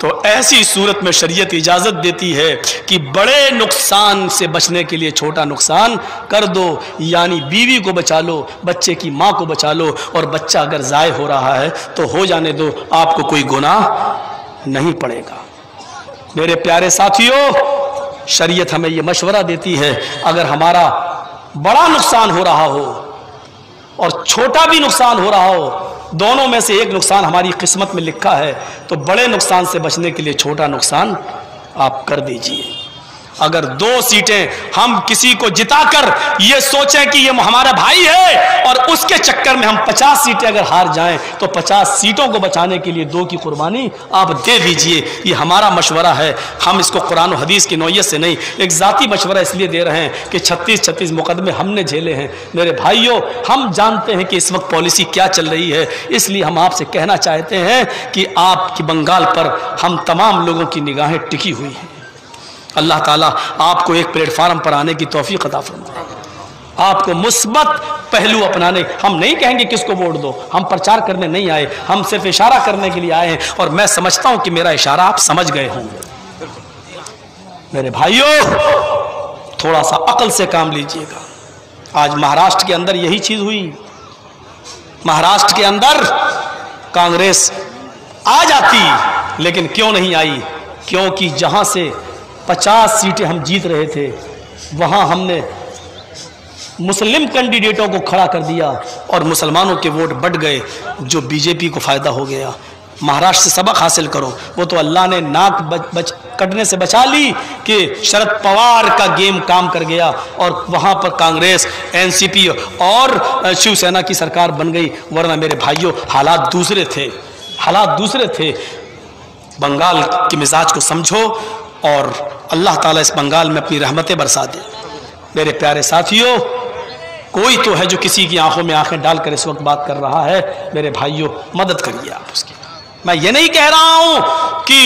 تو ایسی صورت میں شریعت اجازت دیتی ہے کہ بڑے نقصان سے بچنے کے لیے چھوٹا نقصان کر دو، یعنی بیوی کو بچا لو، بچے کی ماں کو بچا لو، اور بچہ اگر ضائع ہو رہا ہے تو ہو جانے دو، آپ کو کوئی گناہ نہیں پڑے گا۔ میرے پیارے ساتھیوں، شریعت ہمیں یہ مشورہ دیتی ہے اگر ہمارا بڑا نقصان ہو رہا ہو اور چھوٹا بھی نقصان ہو رہا ہو، دونوں میں سے ایک نقصان ہماری قسمت میں لکھا ہے، تو بڑے نقصان سے بچنے کے لیے چھوٹا نقصان آپ کر دیجئے۔ اگر 2 سیٹیں ہم کسی کو جتا کر یہ سوچیں کہ یہ ہمارا بھائی ہے اور اس کے چکر میں ہم 50 سیٹیں اگر ہار جائیں تو 50 سیٹوں کو بچانے کے لیے 2 کی قربانی آپ دے دیجئے۔ یہ ہمارا مشورہ ہے، ہم اس کو قرآن و حدیث کی نوعیت سے نہیں، ایک ذاتی مشورہ اس لیے دے رہے ہیں کہ 36 مقدمے ہم نے جھیلے ہیں۔ میرے بھائیوں، ہم جانتے ہیں کہ اس وقت پالیسی کیا چل رہی ہے، اس لیے ہم آپ سے کہنا چاہتے ہیں کہ آپ کی بنگال پر ہم تمام لوگوں کی نگاہیں ٹکی ہوئی ہیں۔ اللہ تعالیٰ آپ کو ایک پلیٹ فارم پر آنے کی توفیق عطا فرمائے، آپ کو مثبت پہلو اپنانے۔ ہم نہیں کہیں گے کس کو ووٹ دو، ہم پرچار کرنے نہیں آئے، ہم صرف اشارہ کرنے کے لیے آئے ہیں، اور میں سمجھتا ہوں کہ میرا اشارہ آپ سمجھ گئے ہوں گے۔ میرے بھائیوں، تھوڑا سا عقل سے کام لیجئے گا۔ آج مہاراشٹر کے اندر یہی چیز ہوئی، مہاراشٹر کے اندر کانگریس آ جاتی، لیکن کیوں نہیں آئی؟ کیونکہ جہاں سے 50 سیٹیں ہم جیت رہے تھے وہاں ہم نے مسلم کینڈیڈیٹوں کو کھڑا کر دیا اور مسلمانوں کے ووٹ بڑھ گئے، جو بی جے پی کو فائدہ ہو گیا۔ مہاراشٹر سے سبق حاصل کرو، وہ تو اللہ نے ناک کٹنے سے بچا لی کہ شرد پوار کا گیم کام کر گیا، اور وہاں پر کانگریس، این سی پی اور شیو سینا کی سرکار بن گئی، ورنہ میرے بھائیوں حالات دوسرے تھے، حالات دوسرے تھے۔ بنگال کے مزاج کو سمجھو اور اللہ تعالیٰ اس بنگال میں اپنی رحمتیں برسا دے۔ میرے پیارے ساتھیوں، کوئی تو ہے جو کسی کی آنکھوں میں آنکھیں ڈال کر اس وقت بات کر رہا ہے، میرے بھائیوں مدد کریے آپ اس کی۔ میں یہ نہیں کہہ رہا ہوں کہ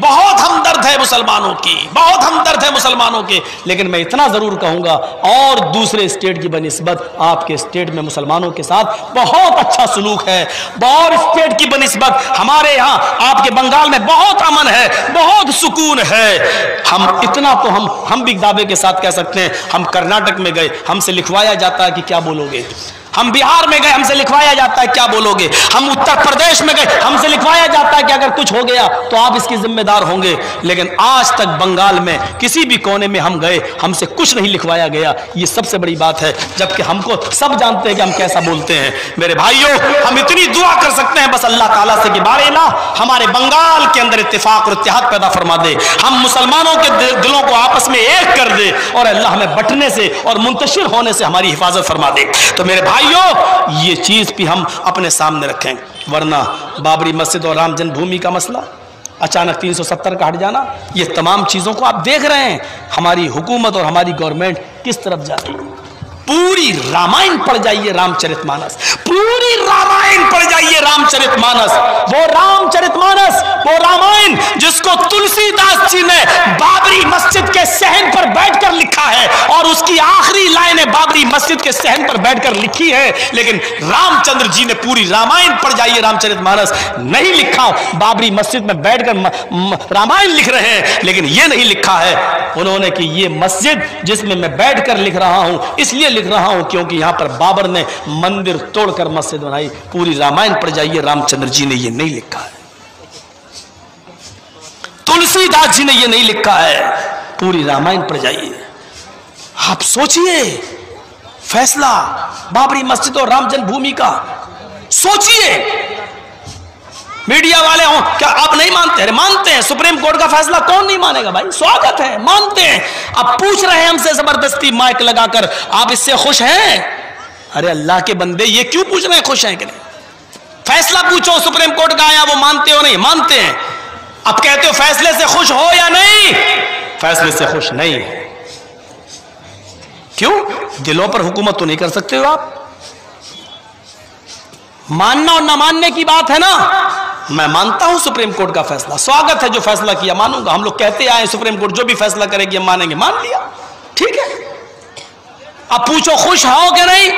بہت ہمدرد ہے مسلمانوں کی، بہت ہمدرد ہے مسلمانوں کے، لیکن میں اتنا ضرور کہوں گا اور دوسرے اسٹیٹ کی بنسبت آپ کے اسٹیٹ میں مسلمانوں کے ساتھ بہت اچھا سلوک ہے، اور اسٹیٹ کی بنسبت ہمارے یہاں آپ کے بنگال میں بہت امن ہے، بہت سکون ہے۔ ہم اتنا تو ہم بھی دعوے کے ساتھ کہہ سکتے ہیں، ہم کرناٹک میں گئے، ہم سے لکھوایا جاتا ہے کہ کیا بولو گے، ہم بہار میں گئے، ہم سے لکھوایا جاتا ہے کیا بولو گے، ہم اتر پردیش میں گئے، ہم سے لکھوایا جاتا ہے کہ اگر کچھ ہو گیا تو آپ اس کی ذمہ دار ہوں گے، لیکن آج تک بنگال میں کسی بھی کونے میں ہم گئے، ہم سے کچھ نہیں لکھوایا گیا۔ یہ سب سے بڑی بات ہے، جبکہ ہم کو سب جانتے ہیں کہ ہم کیسا بولتے ہیں۔ میرے بھائیوں، ہم اتنی دعا کر سکتے ہیں بس اللہ تعالیٰ سے کہ بارے اللہ ہمارے بنگال کے اندر اتفاق اور اتحاد پیدا فرما دے، ہم مسلمانوں کے دلوں کو آپس میں ایک کر دے، اور اللہ ہمیں بٹنے سے اور منتشر ہونے سے ہماری حفاظت فرما دے۔ تو میرے بھائیوں، یہ چیز بھی ہم اپنے سامنے رکھیں، ورنہ بابری مسجد اور رام جنم بھومی کا مسئلہ، اچانک 370 کا ہٹ جانا، یہ تمام چیزوں کو آپ دیکھ رہے ہیں ہماری حکومت اور ہماری گورنمنٹ کس طرف جا رہی ہے۔ پوری رامائن پڑھ جائیے رام چرت مانس، پوری رامائن پڑھ جائیے رام چرت مانس، وہ رام چرت مانس، وہ رامائن جس کو تلسی داس جی نے بابری مسجد کے صحن پر بیٹھ کر لکھا ہے، اور اس کی آخری لائنیں بابری مسجد کے صحن پر بیٹھ کر لکھی ہے، لیکن رام چندر جی نے پوری رامائن پڑھ جائیے رام چرت مانس نہیں لکھا، بابری مسجد میں بیٹھ کر رامائن لکھ رہے ہیں، لیکن یہ نہیں لکھا ہے انہوں نے کہ یہ مسجد جس میں میں بیٹھ کر لکھ رہا ہوں اس لیے لکھ رہا ہوں کیونکہ یہاں پر بابر نے مندر توڑ کر مسجد بنائی۔ پوری رامائن پڑھ جائیے، رام چندر جی نے یہ نہیں لکھا ہے، تلسی داس جی نے یہ نہیں لکھا ہے، پوری رامائن پڑھ جائیے۔ آپ سوچئے فیصلہ بابری مسجد اور رام جنم بھومی کا، سوچئے میڈیا والے ہوں کیا آپ نہیں مانتے؟ ارے مانتے ہیں، سپریم کورٹ کا فیصلہ کون نہیں مانے گا بھائی، سواگت ہے، مانتے ہیں۔ اب پوچھ رہے ہیں ہم سے زبردستی مائک لگا کر آپ اس سے خوش ہیں؟ ارے اللہ کے بندے، یہ کیوں پوچھ رہے ہیں خوش ہیں کہ نہیں؟ فیصلہ پوچھو سپریم کورٹ کا آیا، وہ مانتے ہو نہیں؟ مانتے ہیں۔ اب کہتے ہو فیصلے سے خوش ہو یا نہیں؟ فیصلے سے خوش نہیں ہے۔ کیوں؟ دلوں پر حکومت تو نہیں کر سکتے ہو آپ، ماننا اور نہ ماننے کی بات ہے نا۔ میں مانتا ہوں سپریم کورٹ کا فیصلہ، سواگت ہے، جو فیصلہ کیا مانوں گا، ہم لوگ کہتے آئے سپریم کورٹ جو بھی فیصلہ کرے گی ہم مانیں گے، مان لیا، ٹھیک ہے۔ اب پوچھو خوش ہو کہ نہیں؟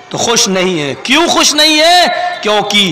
تو خوش نہیں ہے۔ کیوں خوش نہیں ہے؟ کیونکہ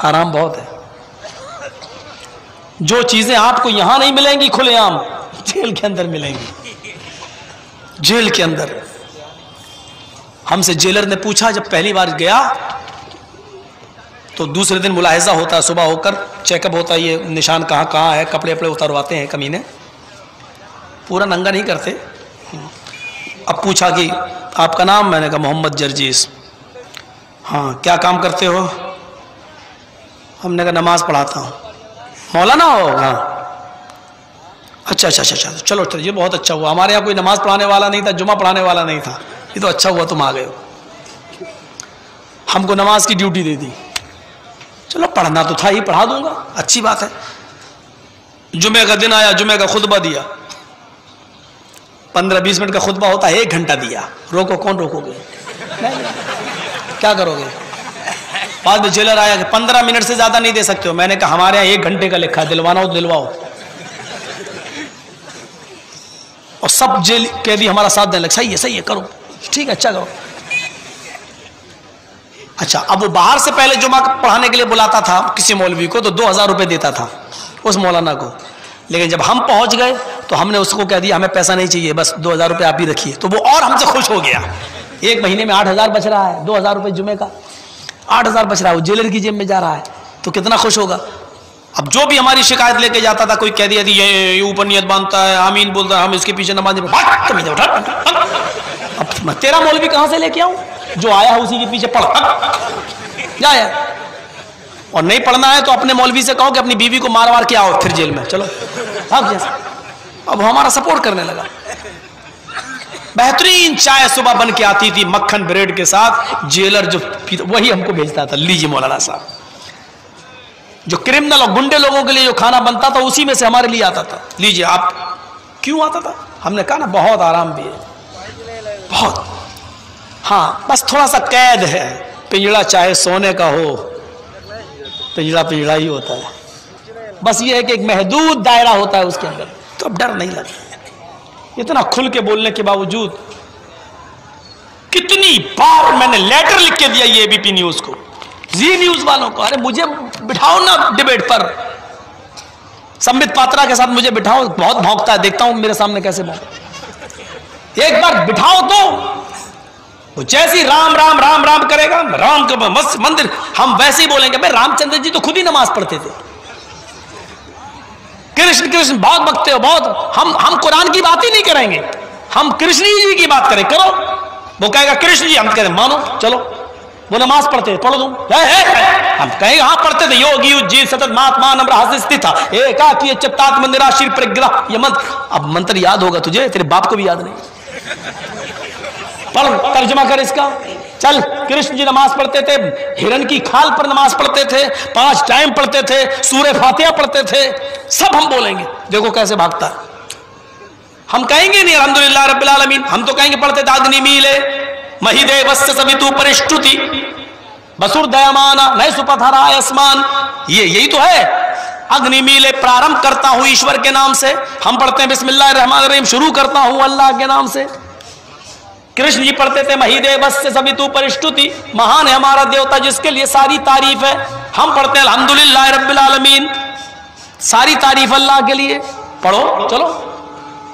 آرام بہت ہے. جو چیزیں آپ کو یہاں نہیں ملیں گی کھلے عام جیل کے اندر ملیں گی. جیل کے اندر ہم سے جیلر نے پوچھا, جب پہلی بار گیا تو دوسرے دن ملاحظہ ہوتا ہے, صبح ہو کر چیک اپ ہوتا ہے, یہ نشان کہاں کہاں ہے, کپڑے وپڑے اترواتے ہیں کمینے, پورا ننگا نہیں کرتے. اب پوچھا کہ آپ کا نام؟ میں نے کہا محمد جرجیس. ہاں کیا کام کرتے ہو؟ ہم نے کہا نماز پڑھاتا ہوں. مولانا ہو؟ ہاں. اچھا اچھا اچھا چلو یہ بہت اچھا ہوا, ہمارے یہاں کوئی نماز پڑھانے والا نہیں تھا, جمعہ پڑھانے والا نہیں تھا, یہ تو اچھا ہوا تم آ گئے ہو. ہم کو نماز کی ڈیوٹی دے دی. چلو پڑھنا تو تھا ہی, پڑھا دوں گا, اچھی بات ہے. جمعے کا دن آیا, جمعے کا خطبہ دیا, 15-20 منٹ کا خطبہ ہوتا ہے, 1 گھنٹہ دیا. روکو, کون روکو گے؟ کیا کرو گے؟ بعد میں جیلر آیا کہ 15 منٹ سے زیادہ نہیں دے سکتے ہو. میں نے کہا ہمارے یہاں 1 گھنٹے کا لکھا ہے, دلوانا ہو دلواؤ. اور سب جیل قیدی ہمارا ساتھ دینے لگے, صحیح ہے کرو, ٹھیک ہے اچھا کرو. اچھا, اب وہ باہر سے پہلے جمعہ پڑھانے کے لیے بلاتا تھا کسی مولوی کو, تو 2000 روپے دیتا تھا اس مولانا کو. لیکن جب ہم پہنچ گئے تو ہم نے اس کو کہہ دیا ہمیں پیسہ نہیں چاہیے, بس 2000 روپے آپ ہی رکھیے. تو وہ اور ہم سے خوش ہو گیا. 1 مہینے میں 8000 بچ رہا ہے, 2000 روپے جمعے کا 8000 بچ رہا ہے, وہ جیلر کی جیب میں جا رہا ہے, تو کتنا خوش ہوگا. اب جو بھی ہماری شکایت لے کے جاتا تھا, کوئی کہہ دیا تھی یہ اوپر نیت باندھتا ہے, آمین بولتا ہے, ہم اس کے پیچھے نماز نہیں پڑھتے. اب تیرا مولوی کہاں سے لے کے آؤں؟ جو آیا ہے اسی کے پیچھے پڑھ جا یار. اور نہیں پڑھنا ہے تو اپنے مولوی سے کہو کہ اپنی بیوی کو مار کے آؤ پھر جیل میں, چلو اب جیسا. اب ہمارا سپورٹ کرنے لگا. بہترین چائے صبح بن کے آتی تھی مکھن بریڈ کے ساتھ, جیلر جو وہی ہم کو بھیجتا تھا, لیجیے مولانا صاحب. جو کرمنل اور گنڈے لوگوں کے لیے جو کھانا بنتا تھا اسی میں سے ہمارے لیے آتا تھا, لیجیے آپ. کیوں آتا تھا؟ ہم نے کہا نا بہت آرام بھی ہے, بہت. ہاں بس تھوڑا سا قید ہے, پنجڑا چاہے سونے کا ہو, پنجڑا ہی ہوتا ہے. بس یہ ہے کہ ایک محدود دائرہ ہوتا ہے اس کے اندر, تو اب ڈر نہیں لگتا. اتنا کھل کے بولنے کے باوجود کتنی بار میں نے لیٹر لکھ کے دیا یہ اے بی پی نیوز کو, زی نیوز والوں کو, ارے مجھے بٹھاؤ نا ڈیبیٹ پر, سمبت پاترا کے ساتھ مجھے بٹھاؤ, بہت بھونکتا ہے, دیکھتا ہوں میرے سامنے کیسے بھونکتا. ایک بار بٹھاؤ تو وہ جیسی رام رام رام رام کرے گا, رام کا مندر, ہم ویسے ہی بولیں گے. بھائی رام چندر جی تو خود ہی نماز پڑھتے تھے, کرشن کرشن بہت بکتے ہو بہت. ہم قرآن کی بات ہی نہیں کریں گے, ہم کرشن جی کی بات کریں. کرو, وہ کہے گا کرشن جی, ہم کہتے ہیں مانو چلو. وہ نماز پڑھتے تھے, پڑھو تم. ہم کہیں گے ہاں پڑھتے تھے, یوگی اجیت ستت مہاتما نمر ہستی تھا ایکا کی چپتات مندرا شیر پرگرہ, یہ منتر. اب منتر یاد ہوگا تجھے, تیرے باپ کو بھی یاد نہیں. پڑھ, ترجمہ کر اس کا. چل, کرشن جی نماز پڑھتے تھے, ہرن کی کھال پر نماز پڑھتے تھے, 5 ٹائم پڑھتے تھے, سورہ فاتحہ پڑھتے تھے, سب ہم بولیں گے. دیکھو کیسے بھاگتا ہے. ہم کہیں گے نہیں الحمدللہ رب العالمین, ہم تو کہیں گے پڑھتے تھے اگنی میلے مہیدے وست سویتو پرشٹوتی بسور دیامانا نئے سپتھارا اسمان. یہی تو ہے. اگنی میلے پرارمبھ کرتا ہوں ایشور کے نام سے, ہم پڑھتے ہیں بسم اللہ الرحمن الرحیم, شروع کرتا ہوں اللہ کے نام سے. کرشن جی پڑھتے تھے مہیدے وست سویتو پرشٹوتی, مہان ہے ہمارا دیوتا جس کے لیے ساری تعریف ہے. ہم پڑھتے ہیں الحمدللہ رب العالمین, ساری تعریف اللہ کے لیے. پڑھو چلو.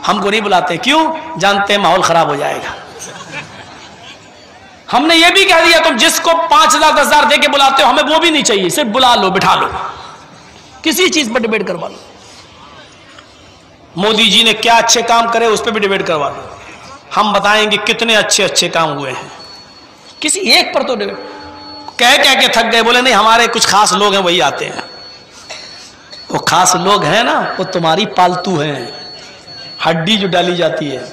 ہم کو نہیں بلاتے, کیوں؟ جانتے ہیں ماحول خراب ہو جائے گا. ہم نے یہ بھی کہہ دیا تم جس کو 5000 10,000 دے کے بلاتے ہو ہمیں وہ بھی نہیں چاہیے, صرف بلا لو, بٹھا لو, کسی چیز پر ڈیبیٹ کروا لو. مودی جی نے کیا اچھے کام کرے اس پہ بھی ڈیبیٹ کروا لو, ہم بتائیں گے کتنے اچھے کام ہوئے ہیں. کسی ایک پر تو ڈیبیٹ. کہہ کے تھک گئے, بولے نہیں ہمارے کچھ خاص لوگ ہیں وہی آتے ہیں. وہ خاص لوگ ہیں نا, وہ تمہاری پالتو ہیں, ہڈی جو ڈالی جاتی ہے.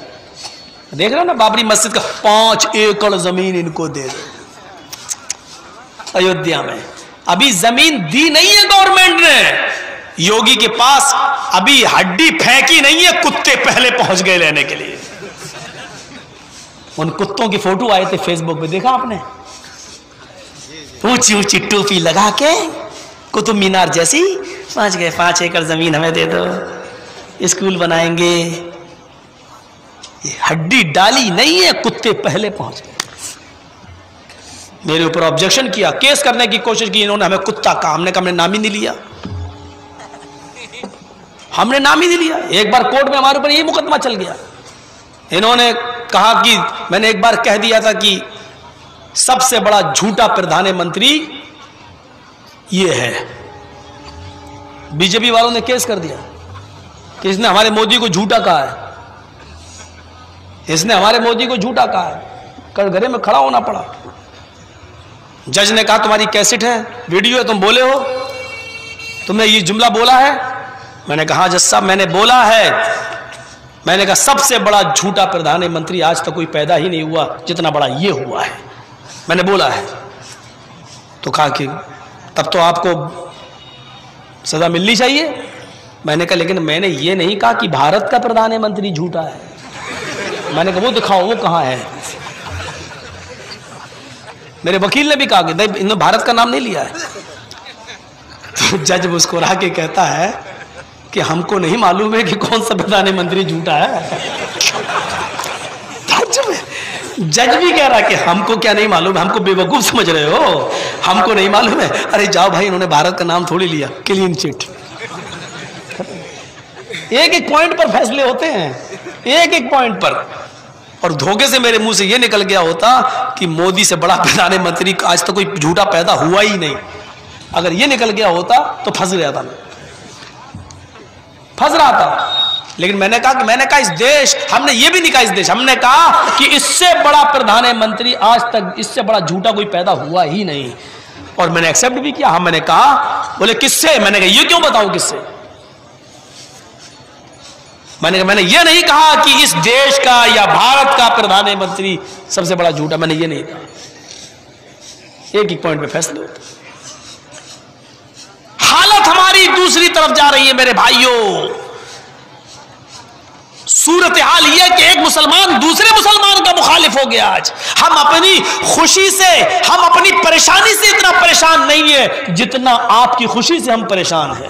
دیکھ رہے ہو نا بابری مسجد کا 5 ایکڑ زمین ان کو دے دو ایودھیا میں. ابھی زمین دی نہیں ہے گورنمنٹ نے, یوگی کے پاس ابھی ہڈی پھینکی نہیں ہے, کتے پہلے پہنچ گئے لینے کے لیے. ان کتوں کی فوٹو آئے تھے فیس بک پہ, دیکھا آپ نے؟ اونچی اونچی ٹوپی لگا کے قطب مینار جیسی, پہنچ گئے 5 ایکڑ زمین ہمیں دے دو, اسکول بنائیں گے. یہ ہڈی ڈالی نہیں ہے, کتے پہلے پہنچ گئے. میرے اوپر آبجیکشن کیا, کیس کرنے کی کوشش کی, انہوں نے ہمیں کتا کہا. ہم نے کہا ہم نے نام ہی نہیں لیا, ہم نے نام ہی نہیں لیا. ایک بار کورٹ میں ہمارے اوپر یہی مقدمہ چل گیا. انہوں نے کہا کہ میں نے ایک بار کہہ دیا تھا کہ سب سے بڑا جھوٹا پردھان منتری یہ ہے. بی جے پی والوں نے کیس کر دیا کہ اس نے ہمارے مودی کو جھوٹا کہا ہے, اس نے ہمارے مودی کو جھوٹا کہا ہے. کٹگرے میں کھڑا ہونا پڑا. جج نے کہا تمہاری کیسٹ ہے, ویڈیو ہے, تم بولے ہو, تم نے یہ جملہ بولا ہے؟ میں نے کہا جج صاحب میں نے بولا ہے. میں نے کہا سب سے بڑا جھوٹا پردھان منتری آج تک کوئی پیدا ہی نہیں ہوا جتنا بڑا یہ ہوا ہے, میں نے بولا ہے. تو کہا کہ تب تو آپ کو سزا ملنی چاہیے. میں نے کہا لیکن میں نے یہ نہیں کہا کہ بھارت کا پردھان منتری جھوٹا ہے. میں نے کہا وہ دکھاؤ وہ کہاں ہے. میرے وکیل نے بھی کہا کہ انہوں نے بھارت کا نام نہیں لیا ہے. تو جج مسکرا کے کہتا ہے کہ ہم کو نہیں معلوم ہے کہ کون سا پردھان منتری جھوٹا ہے. جج بھی کہہ رہا کہ ہم کو کیا نہیں معلوم ہے, ہم کو بے وقوف سمجھ رہے ہو, ہم کو نہیں معلوم ہے. ارے جاؤ بھائی, انہوں نے بھارت کا نام تھوڑی لیا, کلین چٹ. ایک ایک پوائنٹ پر فیصلے ہوتے ہیں, ایک ایک پوائنٹ پر. اور دھوکے سے میرے منہ سے یہ نکل گیا ہوتا کہ مودی سے بڑا پردھان منتری آج تک کوئی جھوٹا پیدا ہوا ہی نہیں. اگر یہ نکل گیا ہوتا تو پھنس گیا تھا, پھنس رہا تھا. لیکن میں نے کہا اس دیش, ہم نے یہ بھی نہیں کہا اس دیش, ہم نے کہا کہ اس سے بڑا پردھان منتری آج تک اس سے بڑا جھوٹا کوئی پیدا ہوا ہی نہیں. اور میں نے ایکسپٹ بھی کیا. ہاں میں نے کہا, بولے کس سے؟ میں نے کہا یہ کیوں بتاؤں کس سے. میں نے یہ نہیں کہا کہ اس دیش کا یا بھارت کا پردھان منتری سب سے بڑا جھوٹا, میں نے یہ نہیں کہا. ایک ایک پوائنٹ پہ فیصلے ہوتے. حالت ہماری دوسری طرف جا رہی ہے میرے بھائیوں. صورتحال یہ کہ ایک مسلمان دوسرے مسلمان کا مخالف ہو گیا. آج ہم اپنی خوشی سے, ہم اپنی پریشانی سے اتنا پریشان نہیں ہے جتنا آپ کی خوشی سے ہم پریشان ہیں.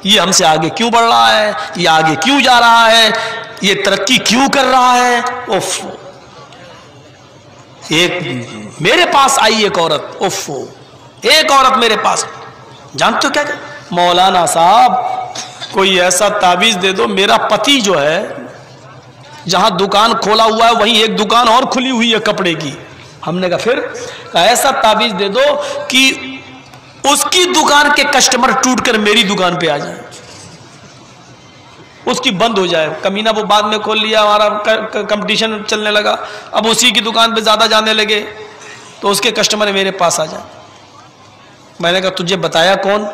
یہ ہم سے آگے کیوں بڑھ رہا ہے, یہ آگے کیوں جا رہا ہے, یہ ترقی کیوں کر رہا ہے. اوف, ایک میرے پاس آئی ایک عورت, اوف ایک عورت میرے پاس, جانتے ہو کیا کہ مولانا صاحب کوئی ایسا تعویذ دے دو, میرا پتی جو ہے جہاں دکان کھولا ہوا ہے وہیں ایک دکان اور کھلی ہوئی ہے کپڑے کی. ہم نے کہا پھر, ایسا تعویذ دے دو کہ اس کی دکان کے کسٹمر ٹوٹ کر میری دکان پہ آ جائیں, اس کی بند ہو جائے. کمینہ وہ بعد میں کھول لیا, ہمارا کمپٹیشن چلنے لگا, اب اسی کی دکان پہ زیادہ جانے لگے تو اس کے کسٹمر میرے پاس آ جائیں. میں نے کہا تجھے بتایا کون؟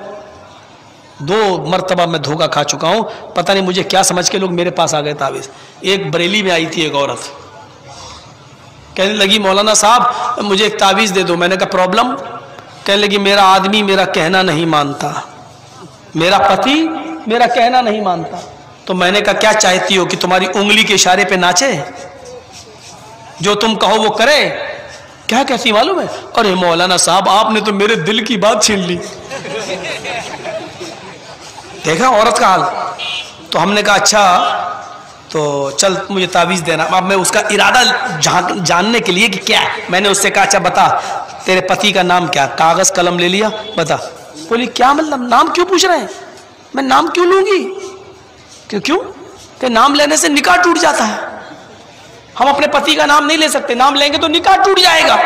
2 مرتبہ میں دھوکہ کھا چکا ہوں, پتہ نہیں مجھے کیا سمجھ کے لوگ میرے پاس آ گئے تعویذ. ایک بریلی میں آئی تھی ایک عورت, کہنے لگی مولانا صاحب مجھے ایک تعویذ دے دو. میں نے کہا پرابلم؟ کہنے لگی میرا آدمی میرا کہنا نہیں مانتا, میرا پتی میرا کہنا نہیں مانتا. تو میں نے کہا کیا چاہتی ہو کہ تمہاری انگلی کے اشارے پہ ناچے, جو تم کہو وہ کرے؟ کیا کہتی معلوم ہے, ارے مولانا صاحب آپ نے تو میرے دل کی بات چھین لی. دیکھا عورت کا حال. تو ہم نے کہا اچھا تو چل مجھے تعویذ دینا. اب میں اس کا ارادہ جاننے کے لیے کہ کیا ہے, میں نے اس سے کہا اچھا بتا تیرے پتی کا نام کیا؟ کاغذ قلم لے لیا, بتا. بولی کیا مطلب, نام کیوں پوچھ رہے ہیں؟ میں نام کیوں لوں گی؟ کیوں کہ نام لینے سے نکاح ٹوٹ جاتا ہے. ہم اپنے پتی کا نام نہیں لے سکتے, نام لیں گے تو نکاح ٹوٹ جائے گا.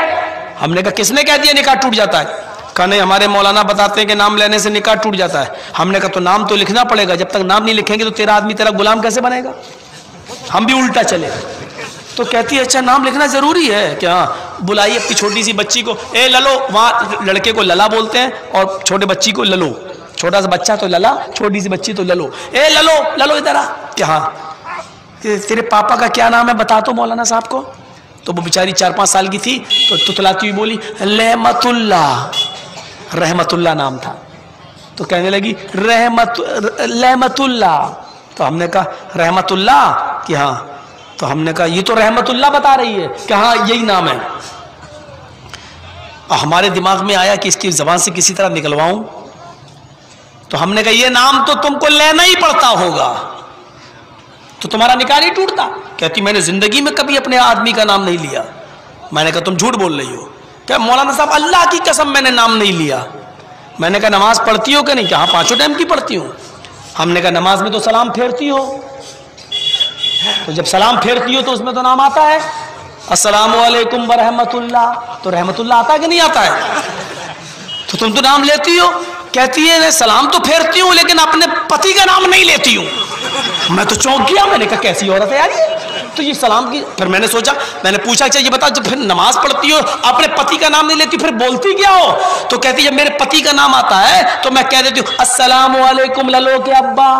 ہم نے کہا کس نے کہہ دیا نکاح ٹوٹ جاتا ہے؟ کہا نہیں ہمارے مولانا بتاتے ہیں کہ نام لینے سے نکاح ٹوٹ جاتا ہے. ہم نے کہا تو نام تو لکھنا پڑے گا, جب تک نام نہیں لکھیں گے تو تیرا آدمی تیرا غلام کیسے بنے گا؟ ہم بھی الٹا چلے. تو کہتی ہے اچھا نام لکھنا ضروری ہے کہ ہاں. بلائی اپنی چھوٹی سی بچی کو, اے للو, وہاں لڑکے کو للا بولتے ہیں اور چھوٹے بچی کو للو. چھوٹا سا بچہ تو للا, چھوٹی سی بچی تو للو. اے للو للو ادھر آ. کہ ہاں تیرے پاپا کا کیا نام ہے بتا تو مولانا صاحب کو. تو وہ بیچاری 4-5 سال کی تھی تو تتلاتی ہوئی بولی رحمت اللہ. رحمت اللہ نام تھا. تو کہنے لگی رحمت اللہ. تو ہم نے کہا رحمت اللہ کہ ہاں. تو ہم نے کہا یہ تو رحمت اللہ بتا رہی ہے کہ ہاں یہی نام ہے. اور ہمارے دماغ میں آیا کہ اس کی زبان سے کسی طرح نکلواؤں. تو ہم نے کہا یہ نام تو تم کو لینا ہی پڑتا ہوگا, تو تمہارا نکاح نہیں ٹوٹتا. کہتی میں نے زندگی میں کبھی اپنے آدمی کا نام نہیں لیا. میں نے کہا تم جھوٹ بول رہی ہو. کہ مولانا صاحب اللہ کی قسم میں نے نام نہیں لیا. میں نے کہا نماز پڑھتی ہو کہ نہیں؟ کہا 5 ٹائم کی پڑھتی ہوں. ہم نے کہا نماز میں تو سلام پھیرتی ہو, تو جب سلام پھیرتی ہو تو اس میں تو نام آتا ہے السلام علیکم ورحمۃ اللہ, تو رحمۃ اللہ آتا ہے کہ نہیں آتا ہے؟ تو تم تو نام لیتی ہو. کہتی ہے سلام تو پھیرتی ہوں لیکن اپنے پتی کا نام نہیں لیتی ہوں. میں تو چونک گیا, میں نے کہا کیسی عورت ہے یار یہ, تو یہ سلام کی. پھر میں نے سوچا, میں نے پوچھا اچھا یہ بتا جب پھر نماز پڑھتی ہو اپنے پتی کا نام نہیں لیتی پھر بولتی کیا ہو؟ تو کہتی جب میرے پتی کا نام آتا ہے تو میں کہہ دیتی ہوں السلام علیکم للو کے ابا.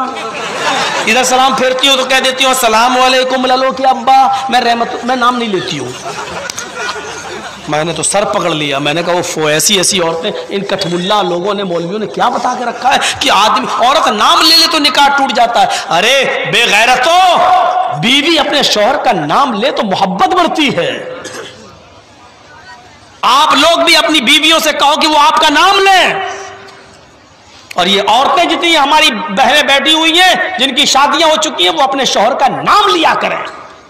ادھر سلام پھیرتی ہو تو کہہ دیتی ہوں السلام علیکم للو کے ابا. میں نام نہیں لیتی ہوں. میں نے تو سر پکڑ لیا. میں نے کہا وہ ایسی عورتیں, ان کٹھم اللہ لوگوں نے, مولویوں نے کیا بتا کے رکھا ہے کہ آدمی عورت نام لے لے تو نکاح ٹوٹ جاتا ہے. ارے بے غیرتو, بیوی اپنے شوہر کا نام لے تو محبت بڑھتی ہے. آپ لوگ بھی اپنی بیویوں سے کہو کہ وہ آپ کا نام لیں. اور یہ عورتیں جتنی ہماری بہنیں بیٹھی ہوئی ہیں جن کی شادیاں ہو چکی ہیں, وہ اپنے شوہر کا نام لیا کریں.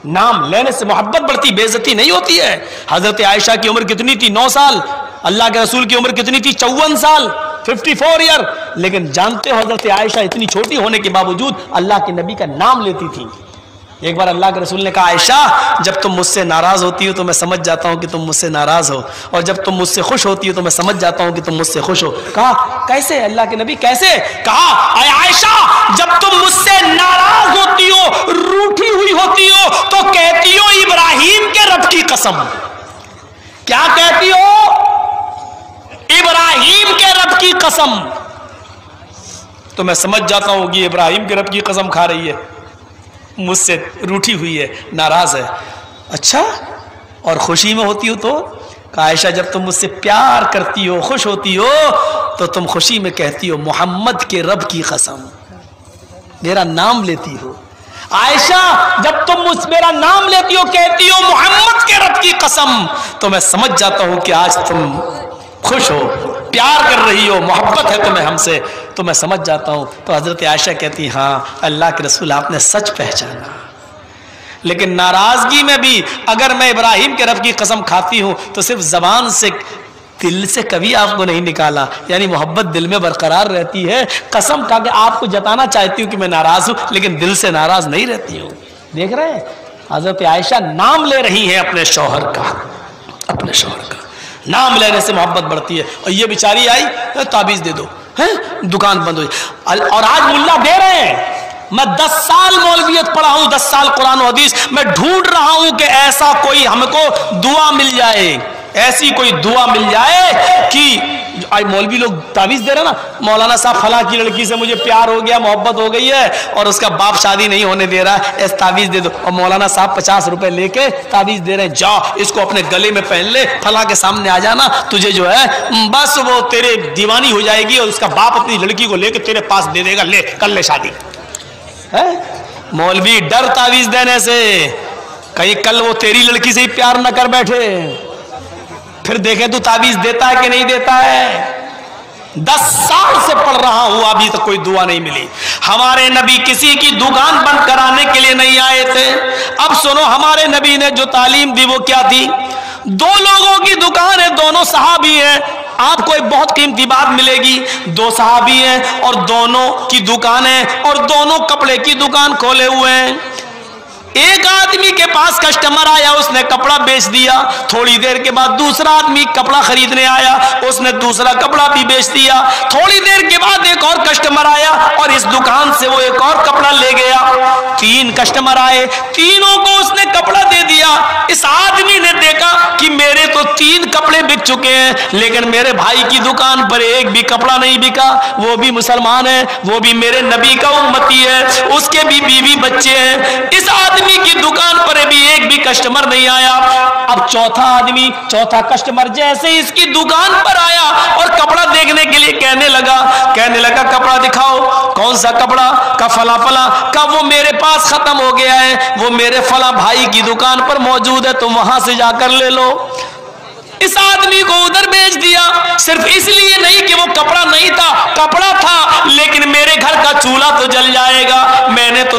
نام لینے سے محبت بڑھتی, بے عزتی نہیں ہوتی ہے. حضرت عائشہ کی عمر کتنی تھی؟ 9 سال. اللہ کے رسول کی عمر کتنی تھی؟ 54 سال, 54 ایئر. لیکن جانتے ہو حضرت عائشہ اتنی چھوٹی ہونے کے باوجود اللہ کے نبی کا نام لیتی تھی. ایک بار اللہ کے رسول نے کہا عائشہ جب تم مجھ سے ناراض ہوتی ہو تو میں سمجھ جاتا ہوں کہ تم مجھ سے ناراض ہو, اور جب تم مجھ سے خوش ہوتی ہو تو میں سمجھ جاتا ہوں کہ تم مجھ سے خوش ہو. کہا کیسے اللہ کے نبی کیسے؟ کہا اے عائشہ جب تم مجھ سے ناراض ہوتی ہو, روٹھی ہوئی ہوتی ہو تو کہتی ہو ابراہیم کے رب کی قسم. کیا کہتی ہو؟ ابراہیم کے رب کی قسم. تو میں سمجھ جاتا ہوں کہ ابراہیم کے رب کی قسم کھا رہی ہے, مجھ سے روٹھی ہوئی ہے, ناراض ہے. اچھا اور خوشی میں ہوتی ہو تو؟ عائشہ جب تم مجھ سے پیار کرتی ہو, خوش ہوتی ہو تو تم خوشی میں کہتی ہو محمد کے رب کی قسم, میرا نام لیتی ہو. عائشہ جب تم میرا نام لیتی ہو کہتی ہو محمد کے رب کی قسم, تو میں سمجھ جاتا ہوں کہ آج تم خوش ہو, پیار کر رہی ہو, محبت ہے تمہیں ہم سے, تو میں سمجھ جاتا ہوں. تو حضرت عائشہ کہتی ہاں اللہ کے رسول آپ نے سچ پہچانا. لیکن ناراضگی میں بھی اگر میں ابراہیم کے رب کی قسم کھاتی ہوں تو صرف زبان سے, دل سے کبھی آپ کو نہیں نکالا, یعنی محبت دل میں برقرار رہتی ہے. قسم کھا کے آپ کو جتانا چاہتی ہوں کہ میں ناراض ہوں لیکن دل سے ناراض نہیں رہتی ہوں. دیکھ رہے ہیں حضرت عائشہ نام لے رہی ہیں اپنے شوہر کا, اپنے شوہر کا نام لینے سے محبت بڑھتی ہے. اور یہ بیچاری آئی تعویذ دے دو, دکان بند ہوئی, اور آج ملا دے رہے ہیں. میں 10 سال مولویت پڑھا ہوں, 10 سال قرآن و حدیث, میں ڈھونڈ رہا ہوں کہ ایسا کوئی ہم کو دعا مل جائے, ایسی کوئی دعا مل جائے کہ آج مولوی لوگ تعویذ دے رہے نا, مولانا صاحب فلاں کی لڑکی سے مجھے پیار ہو گیا, محبت ہو گئی ہے اور اس کا باپ شادی نہیں ہونے دے رہا ہے, ایسا تعویذ دے دو. اور مولانا صاحب 50 روپے لے کے تعویذ دے رہے ہیں, جا اس کو اپنے گلے میں پہن لے, فلاں کے سامنے آ جانا, تجھے جو ہے بس وہ تیرے دیوانی ہو جائے گی اور اس کا باپ اپنی لڑکی کو لے کے تیرے پاس دے دے گا, لے کر لے شادی. مولوی ڈر تعویذ دینے سے, کہیں کل وہ تیری لڑکی سے ہی پیار نہ کر بیٹھے, پھر دیکھیں تو تعویذ دیتا ہے کہ نہیں دیتا ہے. 10 سال سے پڑھ رہا ہوں ابھی تک کوئی دعا نہیں ملی. ہمارے نبی کسی کی دکان بند کرانے کے لیے نہیں آئے تھے. اب سنو ہمارے نبی نے جو تعلیم دی وہ کیا تھی؟ 2 لوگوں کی دکان ہے, دونوں صحابی ہیں. آپ کو ایک بہت قیمتی بات ملے گی, 2 صحابی ہیں اور دونوں کی دکان ہے اور دونوں کپڑے کی دکان کھولے ہوئے ہیں. ایک آدمی کے پاس کسٹمر آیا, اس نے کپڑا بیچ دیا. تھوڑی دیر کے بعد دوسرا آدمی کپڑا خریدنے آیا, اس نے دوسرا کپڑا بھی بیچ دیا. تھوڑی دیر کے بعد ایک اور کسٹمر آیا اور اس دکان سے وہ ایک اور کپڑا لے گیا. 3 کسٹمر آئے, تینوں کو اس نے کپڑا دے دیا. اس آدمی نے دیکھا کہ میرے تو 3 کپڑے بک چکے ہیں لیکن میرے بھائی کی دکان پر ایک بھی کپڑا نہیں بکا. وہ بھی مسلمان ہے, وہ بھی میرے نبی کا امتی ہے, اس کے بھی بیوی بچے ہیں. اس آدمی کی دکان پر بھی ایک بھی کسٹمر نہیں آیا. اب چوتھا کسٹمر جیسے اس کی دکان پر آیا اور کپڑا دیکھنے کے لیے کہنے لگا کپڑا دکھاؤ. کون سا کپڑا؟ کا فلاں کا وہ میرے پاس ختم ہو گیا ہے, وہ میرے فلاں بھائی کی دکان پر موجود ہے, تم وہاں سے جا کر لے لو. اس آدمی کو ادھر بیچ دیا, صرف اس لیے نہیں کہ وہ کپڑا نہیں تھا, کپڑا تھا لیکن میرے گھر کا چولہا تو جل جائے گا. میں نے تو